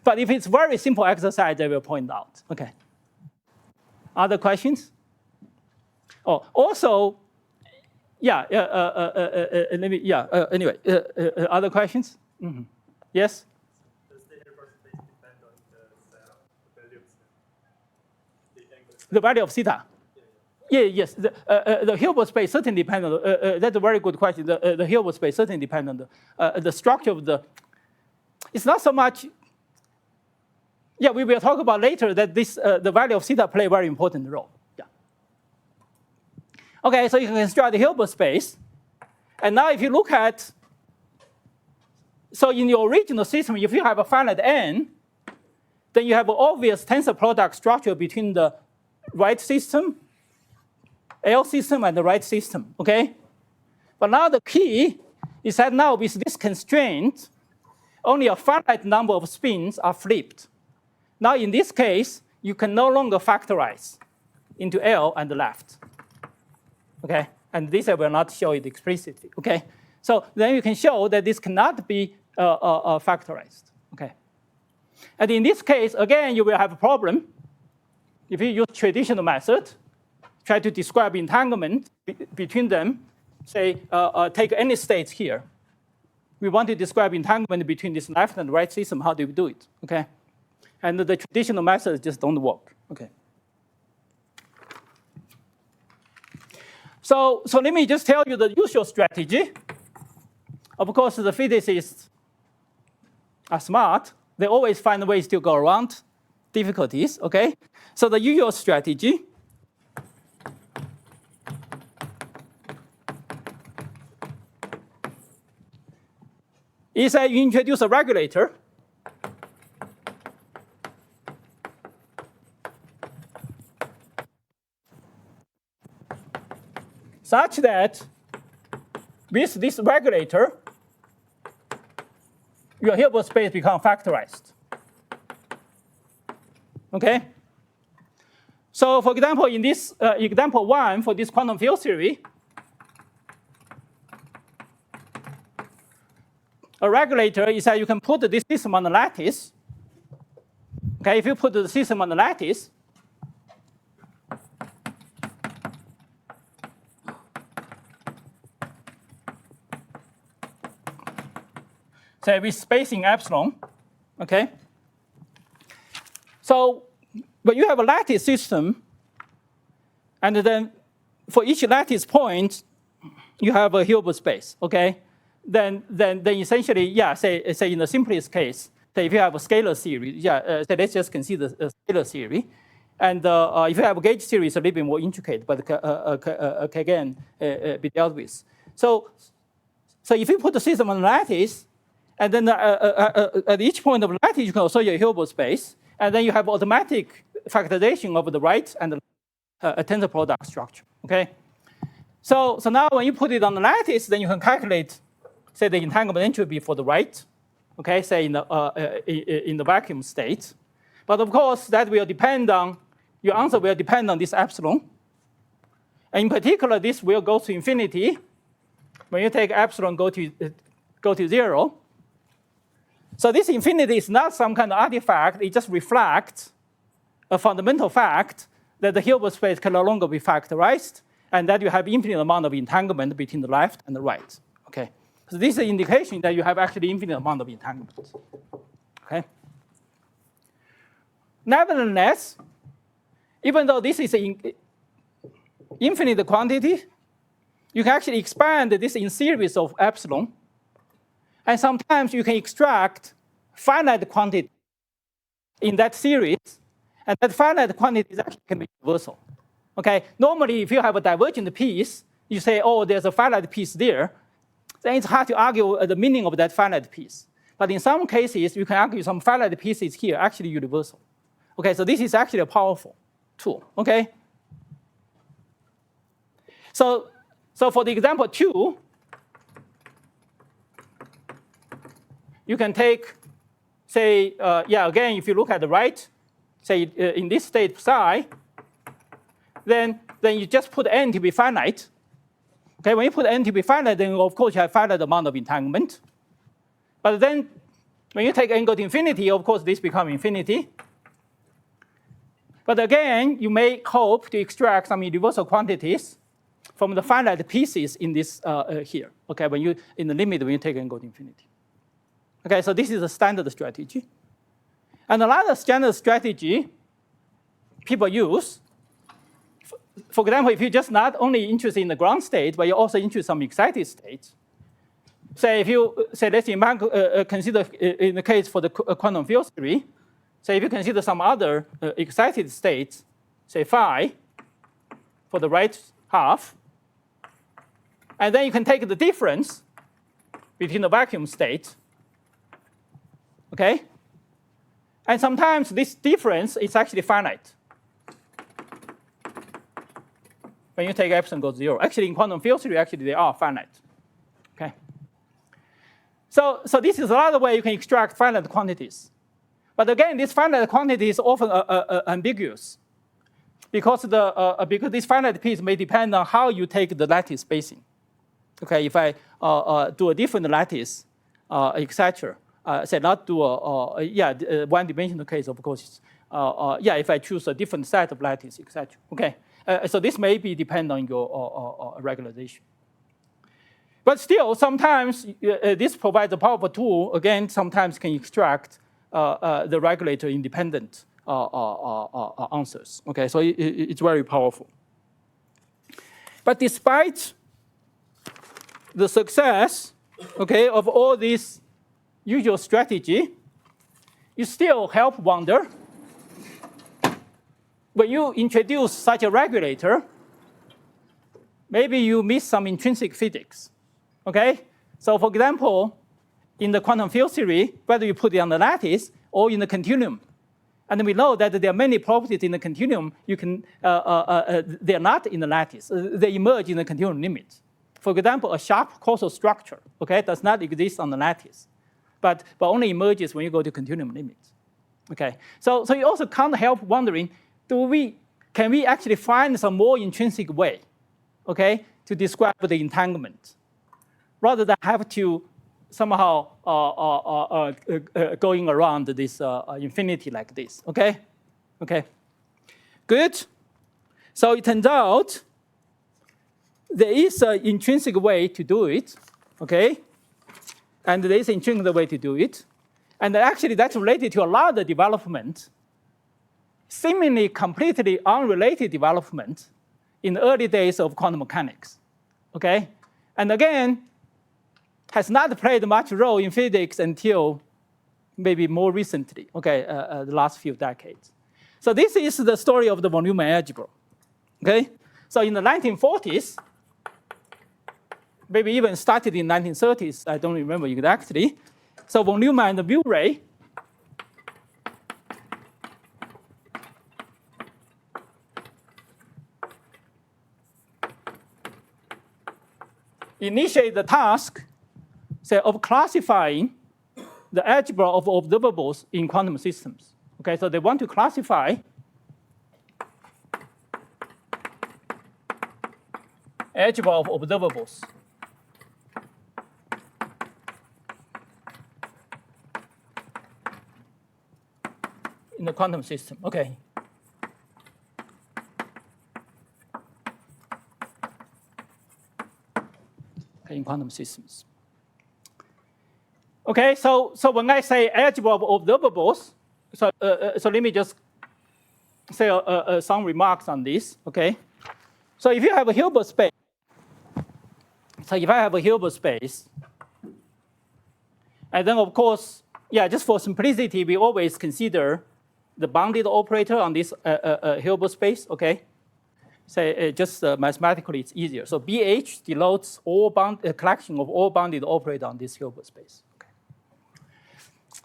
But if it's very simple exercise, I will point out, okay? Other questions? Oh, also, anyway, other questions? Mm-hmm. Yes? Does the Hilbert space depend on the value of the value of theta? Yes. The Hilbert space certainly depends on. That's a very good question. The Hilbert space certainly depends on the structure of the. It's not so much. Yeah, we will talk about later that the value of theta play a very important role. Yeah. Okay, so you can construct the Hilbert space, and now if you look at. So in your original system, if you have a finite n, then you have an obvious tensor product structure between the right system. L system and the right system, okay? But now the key is that now with this constraint, only a finite number of spins are flipped. Now in this case, you can no longer factorize into L and the left, okay? And this I will not show it explicitly, okay? So then you can show that this cannot be factorized, okay? And in this case, again, you will have a problem. If you use traditional method, try to describe entanglement between them, say, take any states here. We want to describe entanglement between this left and right system. How do we do it? Okay, and the traditional methods just don't work. Okay. So let me just tell you the usual strategy. Of course, the physicists are smart. They always find ways to go around difficulties, okay? So the usual strategy is that you introduce a regulator such that with this regulator, your Hilbert space becomes factorized. Okay? So for example, in this example 1 for this quantum field theory, a regulator is that you can put this system on the lattice. Okay, if you put the system on the lattice, say with spacing epsilon, okay? So when you have a lattice system, and then for each lattice point, you have a Hilbert space, okay? Then essentially, yeah, say in the simplest case, say if you have a scalar series, yeah, so let's just consider a scalar series. And if you have a gauge series, it's a little bit more intricate, but can again be dealt with. So if you put the system on the lattice, and then at each point of the lattice, you can also your Hilbert space, and then you have automatic factorization of the right and a tensor product structure. Okay. So now when you put it on the lattice, then you can calculate, say, the entanglement entropy for the right. Okay, say in the vacuum state. But of course, that will depend on your answer will depend on this epsilon. And in particular, this will go to infinity when you take epsilon go to 0. So this infinity is not some kind of artifact. It just reflects a fundamental fact that the Hilbert space can no longer be factorized, and that you have infinite amount of entanglement between the left and the right. Okay. So this is an indication that you have actually infinite amount of entanglement. Okay. Nevertheless, even though this is an infinite quantity, you can actually expand this in series of epsilon. And sometimes you can extract finite quantity in that series, and that finite quantity actually can be universal. Okay, normally if you have a divergent piece, you say, oh, there's a finite piece there, then it's hard to argue the meaning of that finite piece. But in some cases, you can argue some finite pieces here actually universal. Okay, so this is actually a powerful tool. Okay, so for the example 2, you can take, say, again, if you look at the right, say in this state psi, then you just put n to be finite. Okay, when you put n to be finite, then of course you have finite amount of entanglement. But then when you take n go to infinity, of course this becomes infinity. But again, you may hope to extract some universal quantities from the finite pieces in this here. Okay, when you in the limit when you take n go to infinity. Okay, so this is a standard strategy. And another standard strategy people use, for example, if you're just not only interested in the ground state, but you're also interested in some excited states. Say if you say let's consider in the case for the quantum field theory, say if you consider some other excited states, say phi for the right half, and then you can take the difference between the vacuum state. Okay? And sometimes this difference is actually finite. When you take epsilon goes to 0. Actually, in quantum field theory, actually they are finite. Okay? So this is another way you can extract finite quantities. But again, this finite quantity is often ambiguous because this finite piece may depend on how you take the lattice spacing. Okay, if I do a different lattice, etc. Say not do a one-dimensional case, of course. If I choose a different set of lattice, etc. Okay, so this may be depend on your regularization. But still, sometimes this provides a powerful tool. Again, sometimes can extract the regulator independent answers. Okay, so it's very powerful. But despite the success, okay, of all these usual strategy, you still help wonder when you introduce such a regulator, maybe you miss some intrinsic physics, okay? So for example, in the quantum field theory, whether you put it on the lattice or in the continuum, and we know that there are many properties in the continuum they are not in the lattice. They emerge in the continuum limit. For example, a sharp causal structure, okay, does not exist on the lattice, but only emerges when you go to continuum limits. Okay, so you also can't help wondering, can we actually find some more intrinsic way, okay, to describe the entanglement, rather than have to somehow going around this infinity like this, okay? Okay, good. So it turns out there is an intrinsic way to do it, okay? And there is an intrinsic way to do it. And actually that's related to a lot of development, seemingly completely unrelated development in the early days of quantum mechanics, okay? And again, has not played much role in physics until maybe more recently, okay, the last few decades. So this is the story of the von Neumann algebra, okay? So in the 1940s, maybe even started in 1930s, I don't remember exactly. So von Neumann and Murray initiate the task, say, of classifying the algebra of observables in quantum systems. Okay, so they want to classify algebra of observables in the quantum system. Okay. In quantum systems. Okay, so when I say algebra of observables, so let me just say some remarks on this, okay? So if you have a Hilbert space, and then of course, yeah, just for simplicity, we always consider the bounded operator on this Hilbert space, okay? Say just mathematically, it's easier. So BH denotes a collection of all bounded operators on this Hilbert space. Okay.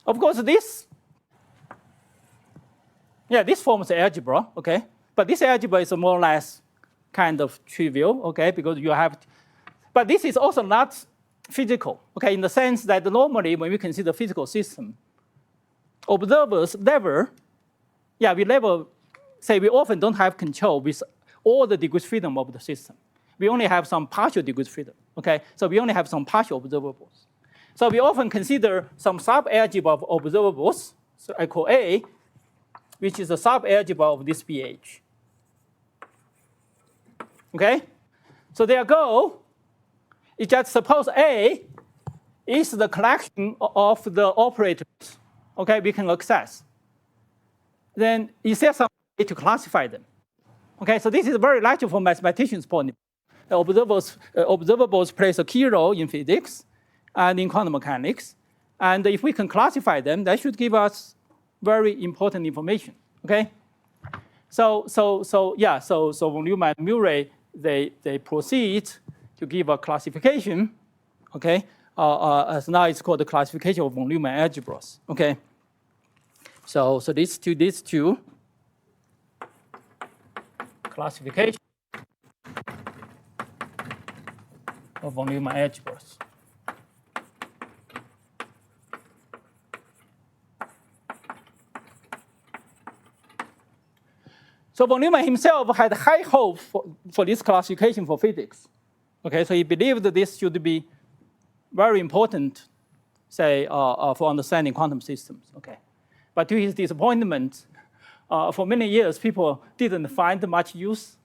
Of course, this forms algebra, okay? But this algebra is more or less kind of trivial, okay? Because you have, but this is also not physical, okay? In the sense that normally when we consider physical system, observers never, we often don't have control with all the degrees freedom of the system. We only have some partial degrees freedom, okay? So we only have some partial observables. So we often consider some sub-algebra of observables, so I call A, which is a sub-algebra of this BH. Okay? So their goal is just suppose A is the collection of the operators, okay, we can access. Then is there some way to classify them? Okay, so this is very natural from mathematicians' point of view. Observables plays a key role in physics and in quantum mechanics. And if we can classify them, that should give us very important information, okay? So von Neumann and Murray, they proceed to give a classification, okay? As now it's called the classification of von Neumann algebras, okay? So these two classification of von Neumann algebras. So von Neumann himself had high hope for this classification for physics. Okay, so he believed that this should be very important, say, for understanding quantum systems. Okay, but to his disappointment, for many years, people didn't find much use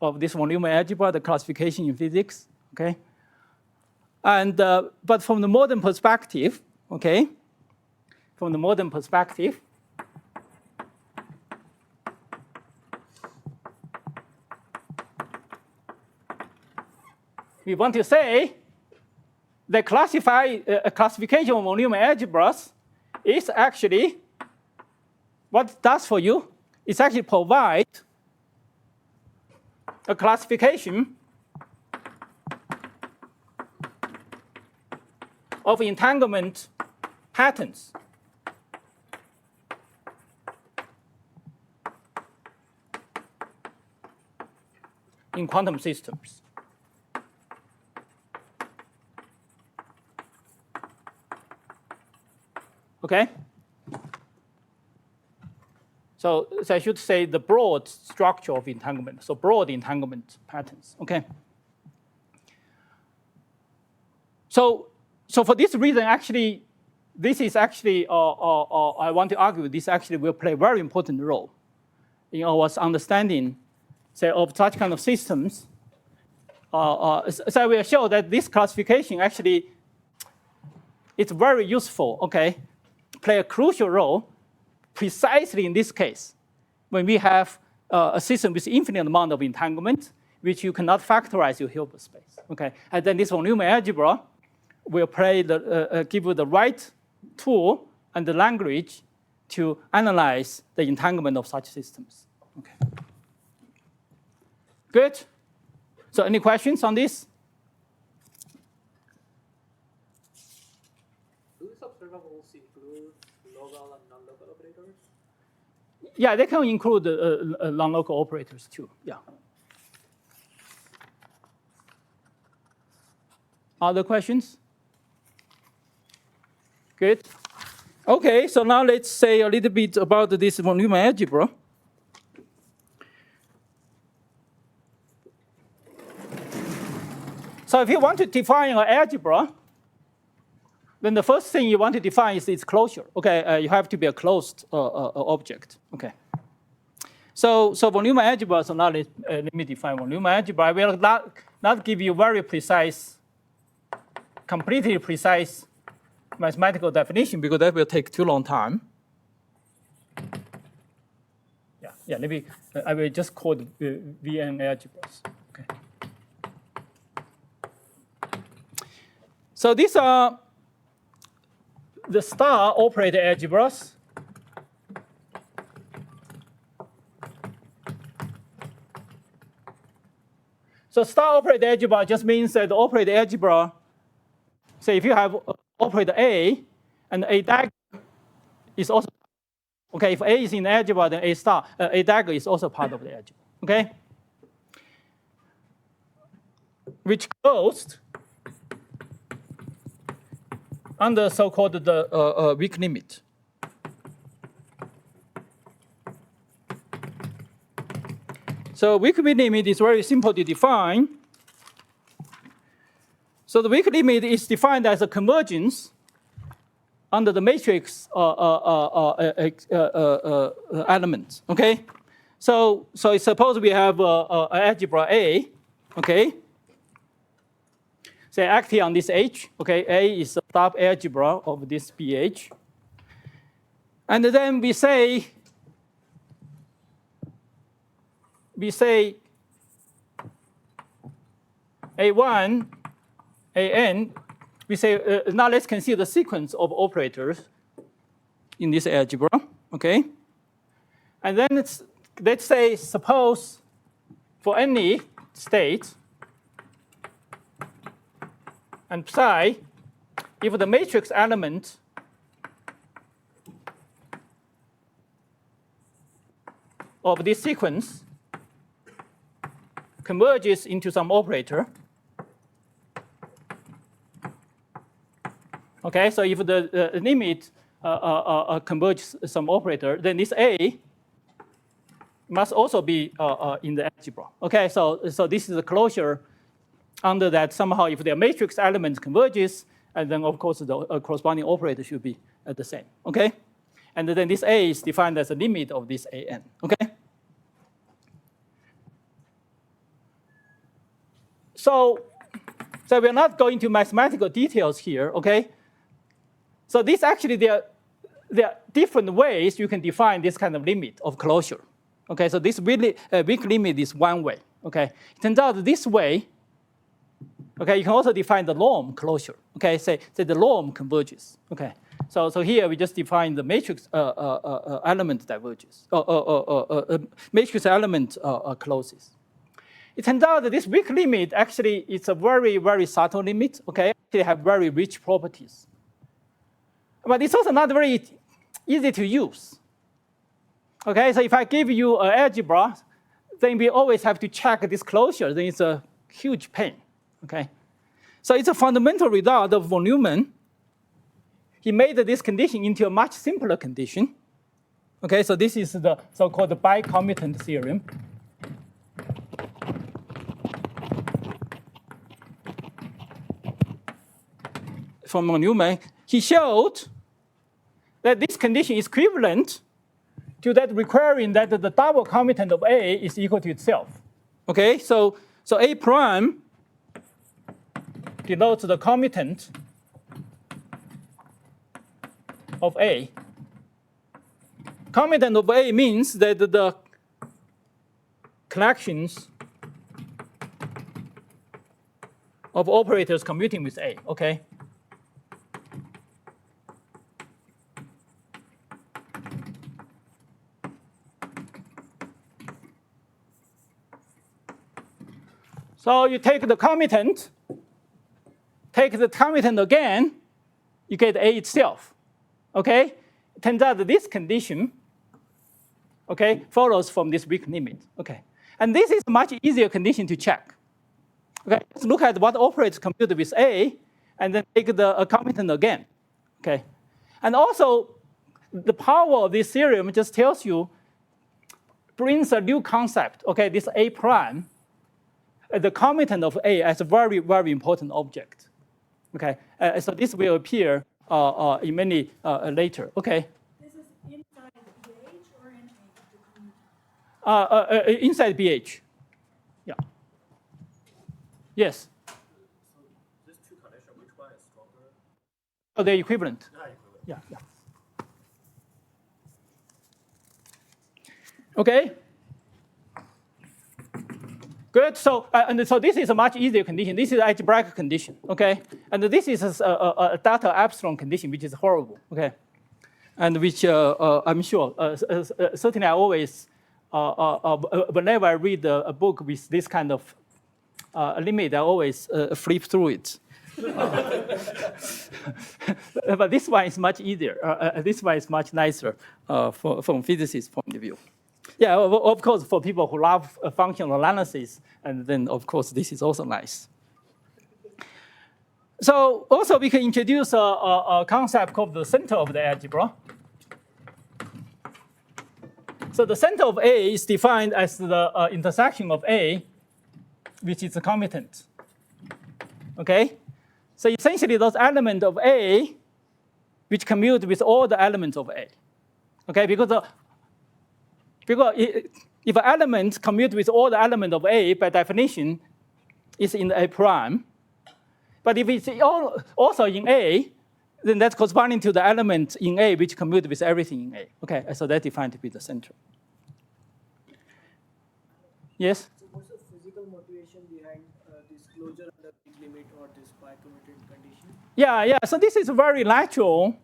of this von Neumann algebra, the classification in physics, okay? And, but from the modern perspective, okay, we want to say that classification of von Neumann algebras is actually, what it does for you It actually provides a classification of entanglement patterns in quantum systems. Okay? So I should say the broad structure of entanglement, so broad entanglement patterns, okay? So for this reason, actually, this is actually, I want to argue, this actually will play a very important role in our understanding, say, of such kind of systems. So I will show that this classification actually, it's very useful, okay? Play a crucial role precisely in this case, when we have a system with infinite amount of entanglement, which you cannot factorize your Hilbert space, okay? And then this von Neumann algebra will play give you the right tool and the language to analyze the entanglement of such systems. Okay. Good. So any questions on this? Do these observables include local and non-local operators? Yeah, they can include non-local operators too. Yeah. Other questions? Good. Okay, so now let's say a little bit about this von Neumann algebra. So if you want to define an algebra, then the first thing you want to define is its closure. Okay, you have to be a closed object. Okay. So von Neumann algebra. So now let me define von Neumann algebra. I will not give you very precise, completely precise mathematical definition because that will take too long time. Yeah. Maybe I will just call it Vn algebras. Okay. So these are the star operator algebras. So star operator algebra just means that the operator algebra, say if you have operator A and A dagger is also, okay, if A is in the algebra, then A dagger is also part of the algebra, okay? Which closed under so-called the weak limit. So weak limit is very simple to define. So the weak limit is defined as a convergence under the matrix element. Okay, so suppose we have algebra A. Okay, say acting on this H. Okay, A is a sub algebra of this BH, and then we say A1, AN, we say, now let's consider the sequence of operators in this algebra, okay? And then let's say, suppose for any state and psi, if the matrix element of this sequence converges into some operator. Okay, so if the limit converges some operator, then this A must also be in the algebra. Okay, so this is a closure under that somehow if the matrix element converges, and then of course the corresponding operator should be the same. Okay, and then this A is defined as the limit of this AN. Okay. So we're not going to mathematical details here, okay? So this actually, there are different ways you can define this kind of limit of closure. Okay, so this really weak limit is one way, okay? It turns out this way, okay, you can also define the norm closure, okay? Say the norm converges, okay? So here we just define the matrix element diverges, matrix element closes. It turns out that this weak limit actually is a very, very subtle limit. Okay, they have very rich properties, but it's also not very easy to use. Okay, so if I give you an algebra, then we always have to check this closure. Then it's a huge pain. Okay, so it's a fundamental result of von Neumann. He made this condition into a much simpler condition. Okay, so this is the so-called bicommutant theorem. From von Neumann, he showed that this condition is equivalent to that requiring that the double commutant of A is equal to itself. Okay, so A prime denotes the commutant of A. Commutant of A means that the collections of operators commuting with A. Okay. So you take the commutant, take the commutant again, you get A itself. Okay? It turns out that this condition, okay, follows from this weak limit. Okay. And this is a much easier condition to check. Okay, let's look at what operators compute with A, and then take the commutant again. Okay. And also, the power of this theorem just tells you, brings a new concept. Okay, this A prime, the commutant of A as a very, very important object. Okay, so this will appear in many later. Okay. This is inside BH or in A? Inside BH. Yeah. Yes. So these two conditions, which one is stronger? Oh, they're equivalent. Equivalent. Yeah, yeah. Okay. Good. So so this is a much easier condition. This is algebraic condition. Okay. And this is a delta epsilon condition, which is horrible. Okay. And which I'm sure certainly I always whenever I read a book with this kind of limit, I always flip through it. But this one is much easier. This one is much nicer from physicist point of view. Yeah, of course, for people who love functional analysis, and then of course this is also nice. So also we can introduce a concept called the center of the algebra. So the center of A is defined as the intersection of A, which is the commutant. Okay, so essentially those elements of A, which commute with all the elements of A. Okay, because if an element commutes with all the elements of A, by definition, it's in A prime. But if it's also in A, then that's corresponding to the element in A which commute with everything in A. Okay, so that's defined to be the center. Yes? So what's the physical motivation behind this closure under weak limit or this bicommutant condition? Yeah. So this is very natural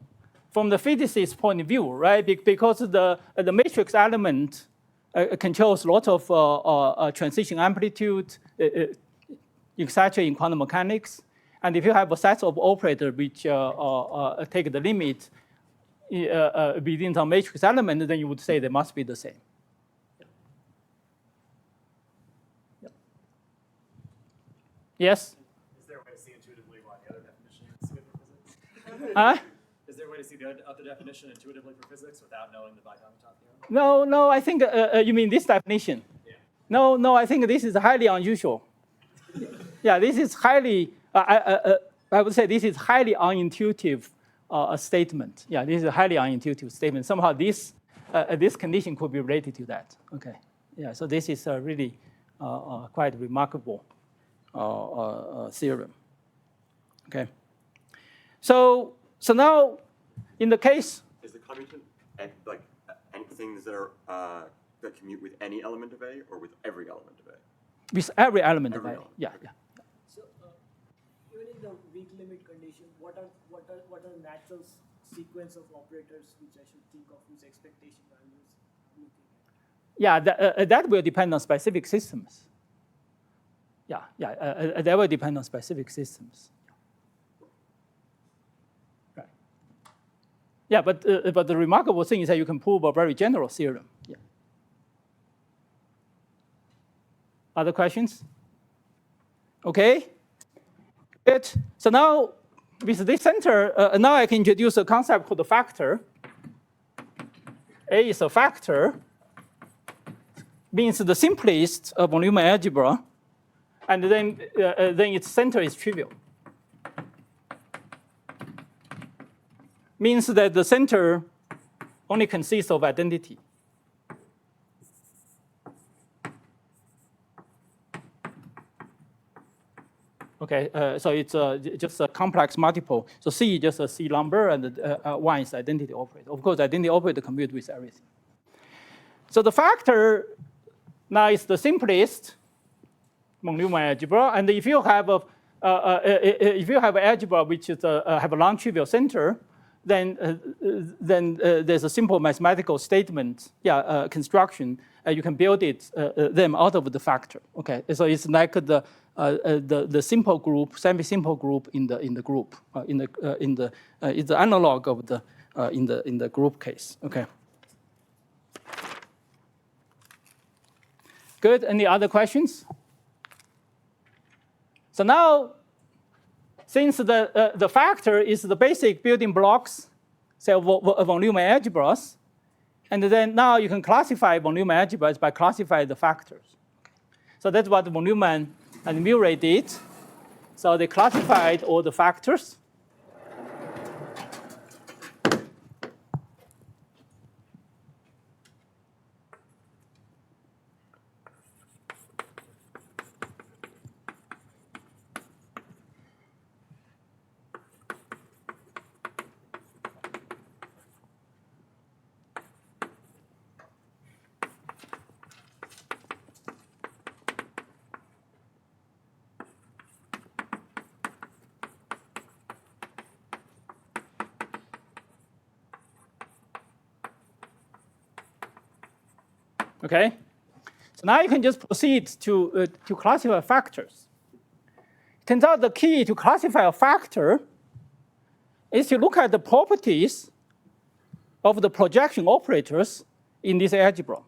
from the physicist point of view, right? Because the matrix element controls a lot of transition amplitude, etc. in quantum mechanics. And if you have a set of operators which take the limit within the matrix element, then you would say they must be the same. Yeah. Yes? Is there a way to see intuitively why the other definition is good for physics? Is there a way to see the other definition intuitively for physics without knowing the bicommutant theorem? No, I think you mean this definition. Yeah. No, I think this is highly unusual. Yeah, this is highly, I would say this is highly unintuitive statement. Yeah, this is a highly unintuitive statement. Somehow this condition could be related to that. Okay, yeah, so this is really quite remarkable theorem. Okay, so now in the case, is the commutant like things that are that commute with any element of A or with every element of A? with every element of Every A. element, Yeah, okay. yeah. So even in the weak limit condition, what are natural sequence of operators which I should think of whose expectation values I'm looking at? Yeah, that will depend on specific systems. That will depend on specific systems. Right. Yeah, but the remarkable thing is that you can prove a very general theorem. Yeah. Other questions? Okay. Good. So now, with this center, now I can introduce a concept called the factor. A is a factor, means the simplest of von Neumann algebra, and then its center is trivial. Means that the center only consists of identity. Okay, so it's just a complex multiple. So C is just a C number, and 1 is identity operator. Of course, identity operator compute with everything. So the factor now is the simplest von Neumann algebra, and if you have an algebra which is have a non-trivial center, then there's a simple mathematical statement, construction. You can build it them out of the factor. Okay, so it's like the simple group, semi-simple group in the group it's the analog of the in the group case. Okay. Good. Any other questions? So now, since the factor is the basic building blocks, say, of von Neumann algebras, and then now you can classify von Neumann algebras by classifying the factors. So that's what von Neumann and Murray did. So they classified all the factors. Okay, so now you can just proceed to classify factors. Turns out the key to classify a factor is to look at the properties of the projection operators in this algebra.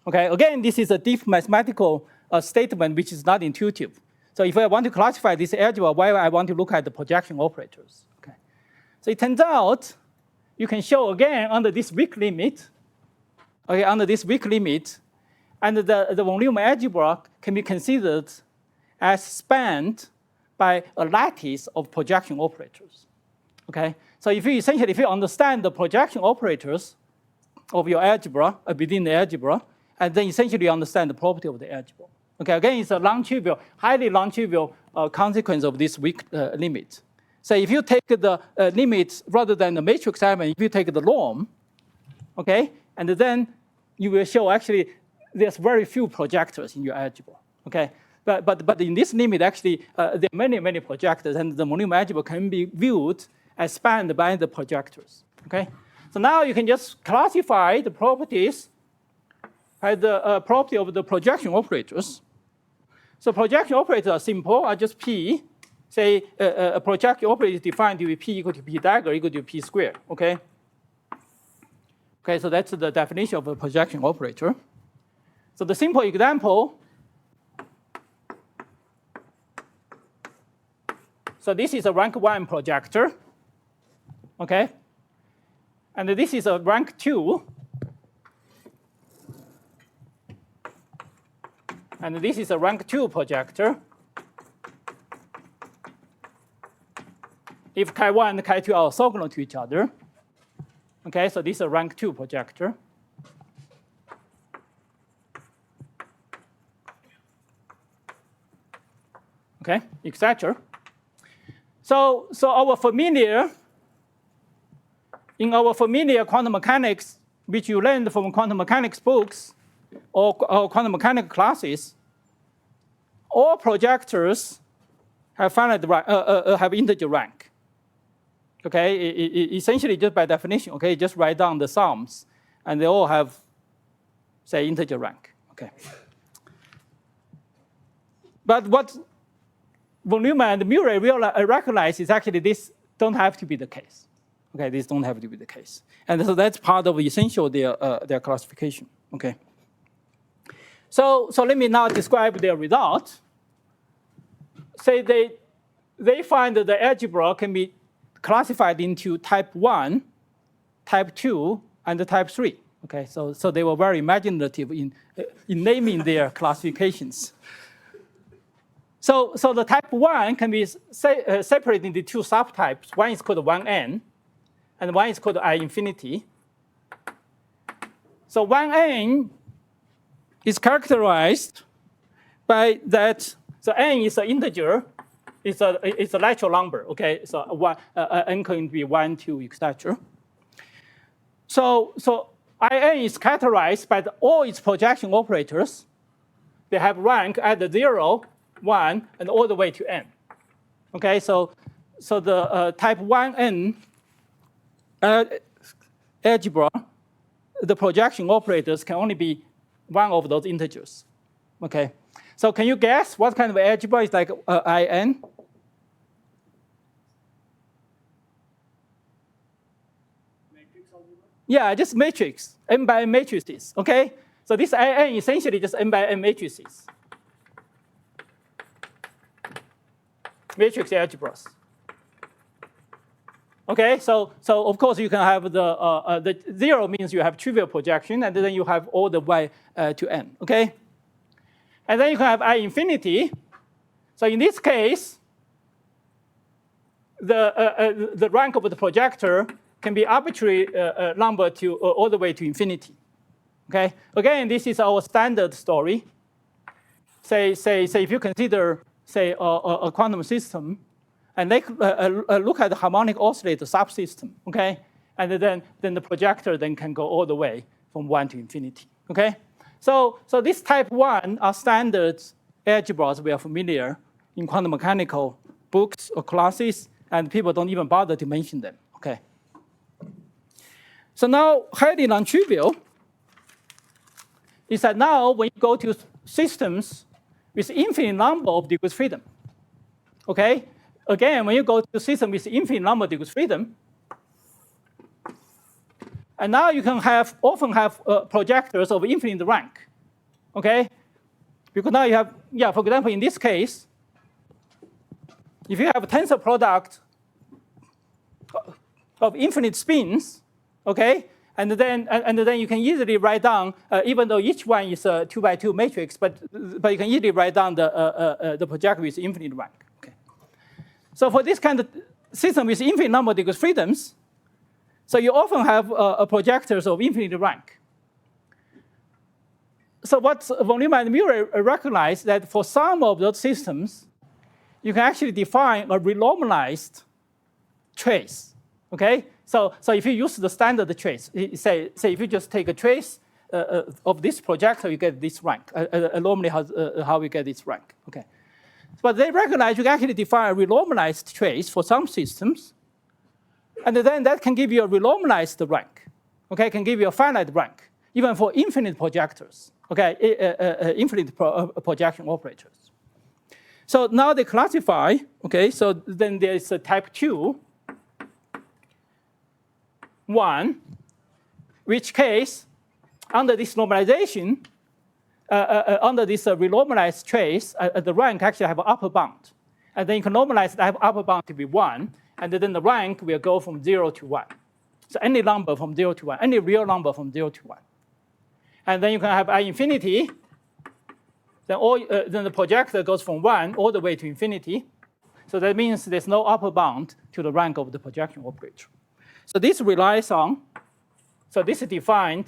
Okay, again, this is a deep mathematical statement which is not intuitive. So if I want to classify this algebra, why I want to look at the projection operators? Okay, so it turns out you can show again under this weak limit. Okay, under this weak limit, and the von Neumann algebra can be considered as spanned by a lattice of projection operators. Okay, so if you understand the projection operators of your algebra within the algebra, and then essentially you understand the property of the algebra. Okay, again, it's a non-trivial, highly non-trivial consequence of this weak limit. So if you take the limit rather than the matrix element, if you take the norm, okay, and then you will show actually there's very few projectors in your algebra. Okay, but in this limit actually there are many projectors, and the von Neumann algebra can be viewed as spanned by the projectors. Okay, so now you can just classify the properties by the property of the projection operators. So projection operators are simple, are just P. Say a projection operator is defined to be P equal to P dagger equal to P squared. Okay. Okay, so that's the definition of a projection operator. So the simple example. So this is a rank 1 projector. Okay. And this is a rank 2. And this is a rank 2 projector. If chi1 and chi2 are orthogonal to each other. Okay, so this is a rank 2 projector. Okay, etc. So in our familiar quantum mechanics, which you learned from quantum mechanics books or quantum mechanics classes, all projectors have finite have integer rank. Okay, essentially just by definition, okay, just write down the sums, and they all have, say, integer rank. Okay. But what von Neumann and Murray recognize is actually this don't have to be the case. Okay, this don't have to be the case, and so that's part of essential their classification. Okay. So let me now describe their result. Say they find that the algebra can be classified into type 1, type 2, and type 3. Okay, so they were very imaginative in naming their classifications. So the type 1 can be separated into two subtypes. One is called 1n, and one is called I infinity. So 1n is characterized by that. So n is an integer. It's a natural number. Okay, so n can be 1, 2, etc. So In is characterized by all its projection operators. They have rank at 0, 1, and all the way to n. Okay, so the type 1n algebra, the projection operators can only be one of those integers. Okay, so can you guess what kind of algebra is like In? Yeah, just matrix, n by n matrices, okay? So this In essentially just n by n matrices. Matrix algebras. Okay, so of course you can have the 0 means you have trivial projection, and then you have all the y to n, okay? And then you can have I infinity. So in this case, the rank of the projector can be arbitrary number to all the way to infinity. Okay. Again, this is our standard story. Say if you consider a quantum system, and look at the harmonic oscillator subsystem. Okay. And then the projector then can go all the way from 1 to infinity. Okay. So this type 1 are standard algebras we are familiar in quantum mechanical books or classes, and people don't even bother to mention them. Okay. So now, highly non-trivial is that now when you go to systems with infinite number of degrees freedom, okay? Again, when you go to a system with infinite number of degrees freedom, and now you can often have projectors of infinite rank, okay? Because now you have, for example, in this case, if you have a tensor product of infinite spins, okay, and then you can easily write down, even though each one is a 2 by 2 matrix, but you can easily write down the projector with infinite rank. Okay. So for this kind of system with infinite number of degrees freedoms, so you often have projectors of infinite rank. So what von Neumann and Murray recognize that for some of those systems, you can actually define a renormalized trace. Okay, so if you use the standard trace, say if you just take a trace of this projector, you get this rank. Normally, how we get this rank. Okay, but they recognize you can actually define a renormalized trace for some systems, and then that can give you a renormalized rank. Okay, can give you a finite rank even for infinite projectors. Okay, infinite projection operators. So now they classify. Okay, so then there's a type 2. 1, which case, under this normalization, under this renormalized trace, the rank actually have an upper bound. And then you can normalize that upper bound to be 1, and then the rank will go from 0 to 1. So any number from 0 to 1, any real number from 0 to 1. And then you can have I infinity. Then the projector goes from 1 all the way to infinity. So that means there's no upper bound to the rank of the projection operator. So this relies on, so this is defined,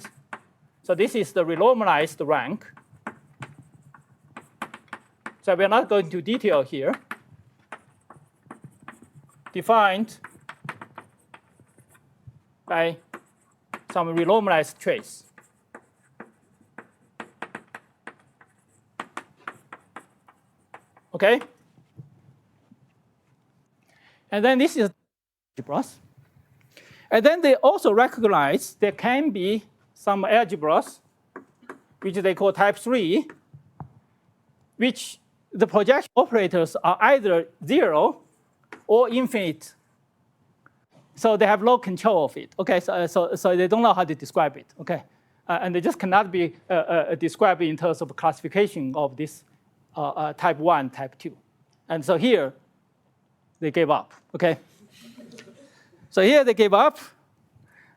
so this is the renormalized rank. So we're not going into detail here. Defined by some renormalized trace. Okay? And then this is algebras. And then they also recognize there can be some algebras, which they call type 3, which the projection operators are either 0 or infinite. So they have no control of it. Okay, so they don't know how to describe it. Okay, and they just cannot be described in terms of classification of this type 1, type 2. And so here, they gave up. Okay, so here they gave up.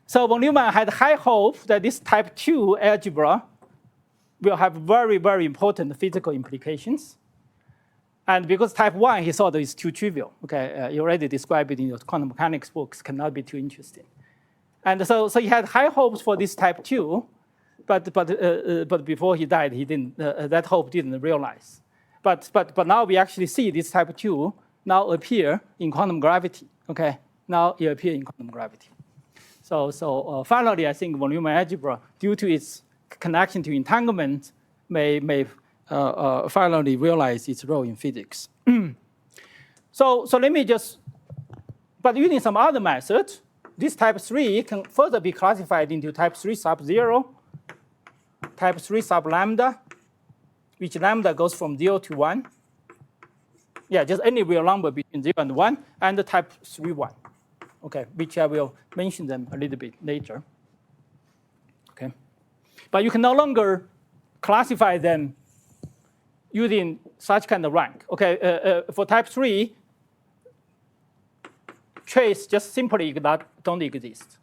So von Neumann had high hope that this type 2 algebra will have very, very important physical implications. And because type 1, he thought it's too trivial. Okay, you already described it in your quantum mechanics books, cannot be too interesting. And so he had high hopes for this type 2, but before he died, he didn't. That hope didn't realize. But now we actually see this type 2 now appear in quantum gravity. Okay, now it appears in quantum gravity. So finally, I think von Neumann algebra, due to its connection to entanglement, may finally realize its role in physics. So let me just, but using some other method, this type 3 can further be classified into type 3 sub 0, type 3 sub lambda, which lambda goes from 0 to 1. Yeah, just any real number between 0 and 1, and the type 3 1. Okay, which I will mention them a little bit later. Okay, but you can no longer classify them using such kind of rank. Okay, for type 3, trace just simply don't exist.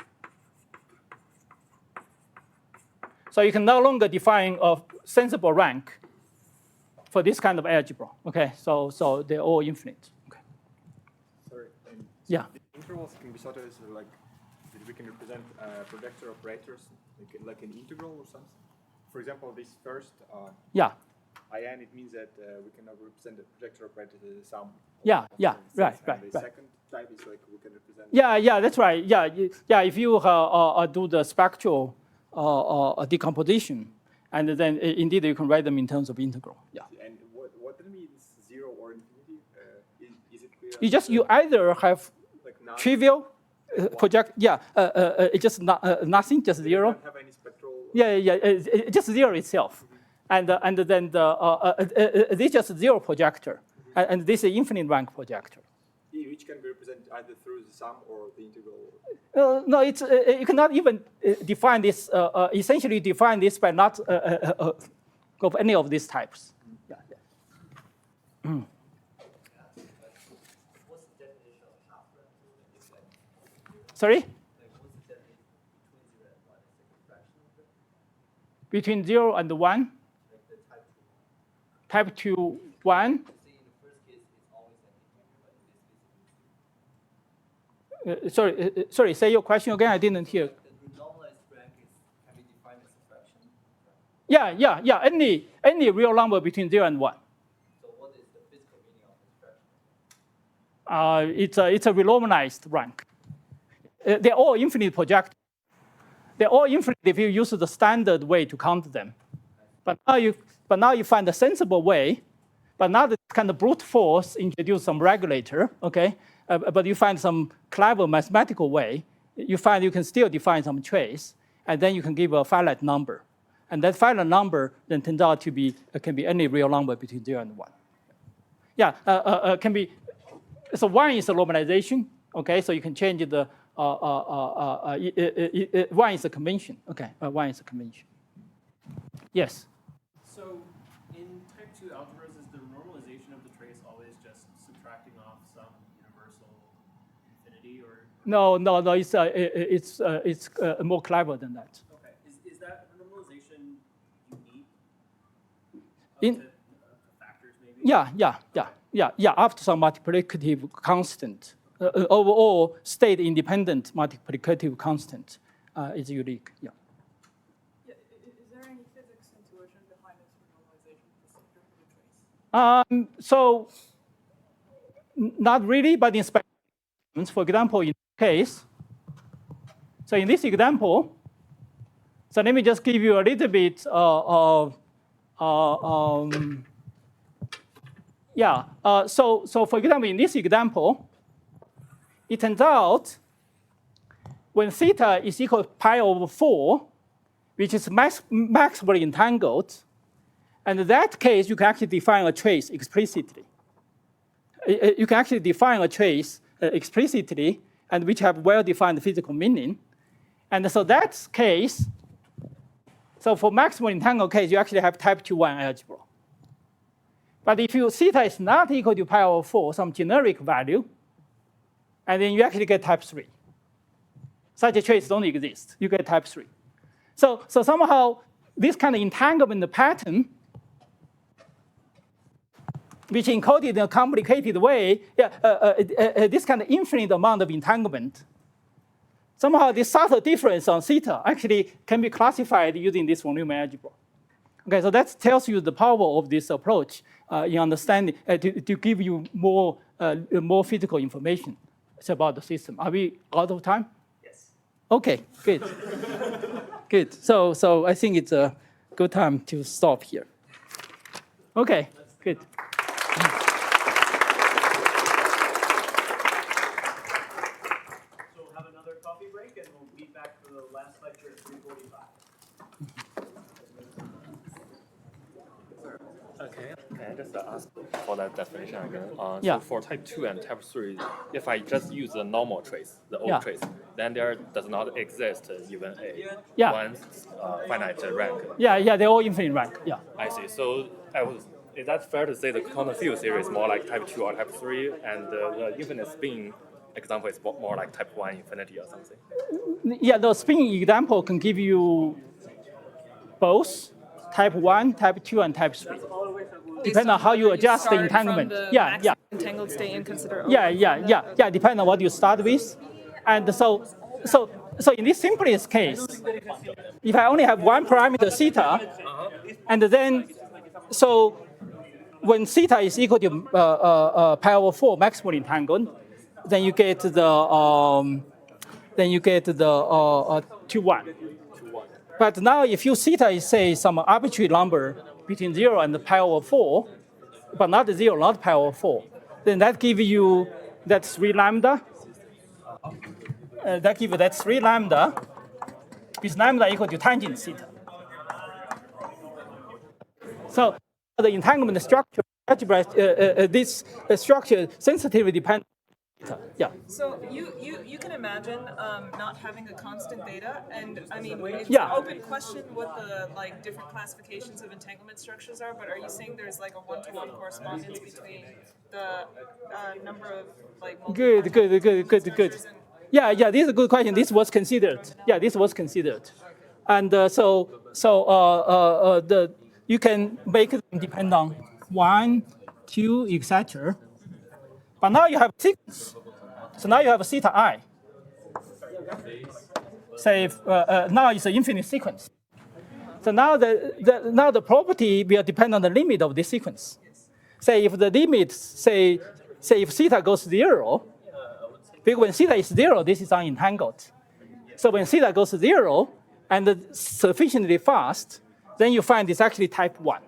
So you can no longer define a sensible rank for this kind of algebra. Okay, so they're all infinite. Okay. Sorry. Yeah. The intervals can be thought of as like that we can represent projector operators, like an integral or something. For example, this first Yeah. IN, it means that we can now represent the projector operator as a sum. Yeah, right. The second type is like we can represent. Yeah, that's right. Yeah. If you do the spectral decomposition, and then indeed you can write them in terms of integral. Yeah. And what that means, 0 or infinity? Is it clear? You either have like trivial project. Yeah. It's just nothing, just 0. Don't have any spectral. Yeah. Just 0 itself. And then this is just 0 projector, and this is infinite rank projector. Which can be represented either through the sum or the integral. No, it's you cannot even define this. Essentially, define this by not of any of these types. Yeah. What's the definition of half rank? Sorry. Like, what's the definition between 0 and 1? Is it a fraction of it? Between 0 and 1. Like the type 2. Type 2 1. See, in the first case, it's always an integer, but in this case, Sorry. Say your question again. I didn't hear. the normalized rank can be defined as a fraction. Yeah. Any real number between 0 and 1. So what is the physical meaning of this fraction? It's a renormalized rank. They're all infinite projectors. They're all infinite if you use the standard way to count them. But now you find a sensible way. But now this kind of brute force introduce some regulator. Okay, but you find some clever mathematical way. You find you can still define some trace, and then you can give a finite number, and that finite number then turns out to be can be any real number between 0 and 1. Yeah, can be. So 1 is a normalization. Okay, so you can change the 1 is a convention. Okay, 1 is a convention. Yes. So in type 2 algebras, is the normalization of the trace always just subtracting off some universal infinity, or? No. It's more clever than that. Okay. Is that normalization unique? In- To factors maybe? Yeah. After some multiplicative constant, overall state-independent multiplicative constant is unique. Yeah. Is there any physics intuition behind this normalization procedure for the trace? So not really, but in experiments, for example, in this case, so in this example, so let me just give you a little bit of so for example, in this example, it turns out when theta is equal to pi over 4, which is maximally entangled, and in that case, you can actually define a trace explicitly. You can actually define a trace explicitly, and which have well-defined physical meaning. And so that's case, so for maximally entangled case, you actually have type 2-1 algebra. But if you theta is not equal to pi over 4, some generic value, and then you actually get type 3. Such a trace don't exist. You get type 3. So somehow, this kind of entanglement pattern, which encoded in a complicated way, this kind of infinite amount of entanglement, somehow this subtle difference on theta actually can be classified using this von Neumann algebra. Okay, so that tells you the power of this approach in understanding, to give you more physical information about the system. Are we out of time? Yes. Okay, good. Good. So I think it's a good time to stop here. Okay, good. So we'll have another coffee break, and we'll be back for the last lecture at 3:45. Okay, can I just ask for that definition again? Yeah. So for type 2 and type 3, if I just use the normal trace, the old Yeah. trace, then there does not exist even a Yeah. one finite rank. Yeah, they're all infinite rank. Yeah. I see. So is that fair to say the quantum field theory is more like type 2 or type 3, and the infinite spin example is more like type 1 infinity or something? Yeah, the spin example can give you both type 1, type 2, and type 3. Depending on how you adjust the entanglement. Yeah. Entangled state and consider. Yeah. Depending on what you start with. And so in this simplest case, if I only have one parameter theta, and then, so when theta is equal to pi over 4 maximally entangled, then you get the 2-1. But now if you theta is, say, some arbitrary number between 0 and pi over 4, but not 0, not pi over 4, then that gives you that 3 lambda. That gives you that 3 lambda, with lambda equal to tangent theta. So the entanglement structure, algebra, this structure sensitively depends. Yeah. So you can imagine not having a constant beta, and I mean it's Yeah. an open question what the different classifications of entanglement structures are. But are you saying there's like a 1-to-1 correspondence between the number of Good. Yeah. This is a good question. This was considered. Yeah, this was considered, and you can make them depend on 1, 2, etc. But now you have sequence. So now you have a theta I. Say now it's an infinite sequence. So now the property will depend on the limit of this sequence. Say if the limit, say if theta goes 0, because when theta is 0, this is unentangled. So when theta goes 0 and sufficiently fast, then you find it's actually type 1.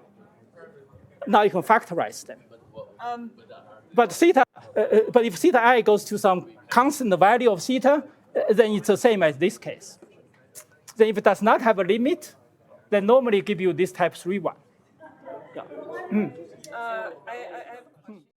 Now you can factorize them. But if theta I goes to some constant value of theta, then it's the same as this case. Then if it does not have a limit, then normally give you this type 3-1. Yeah. I have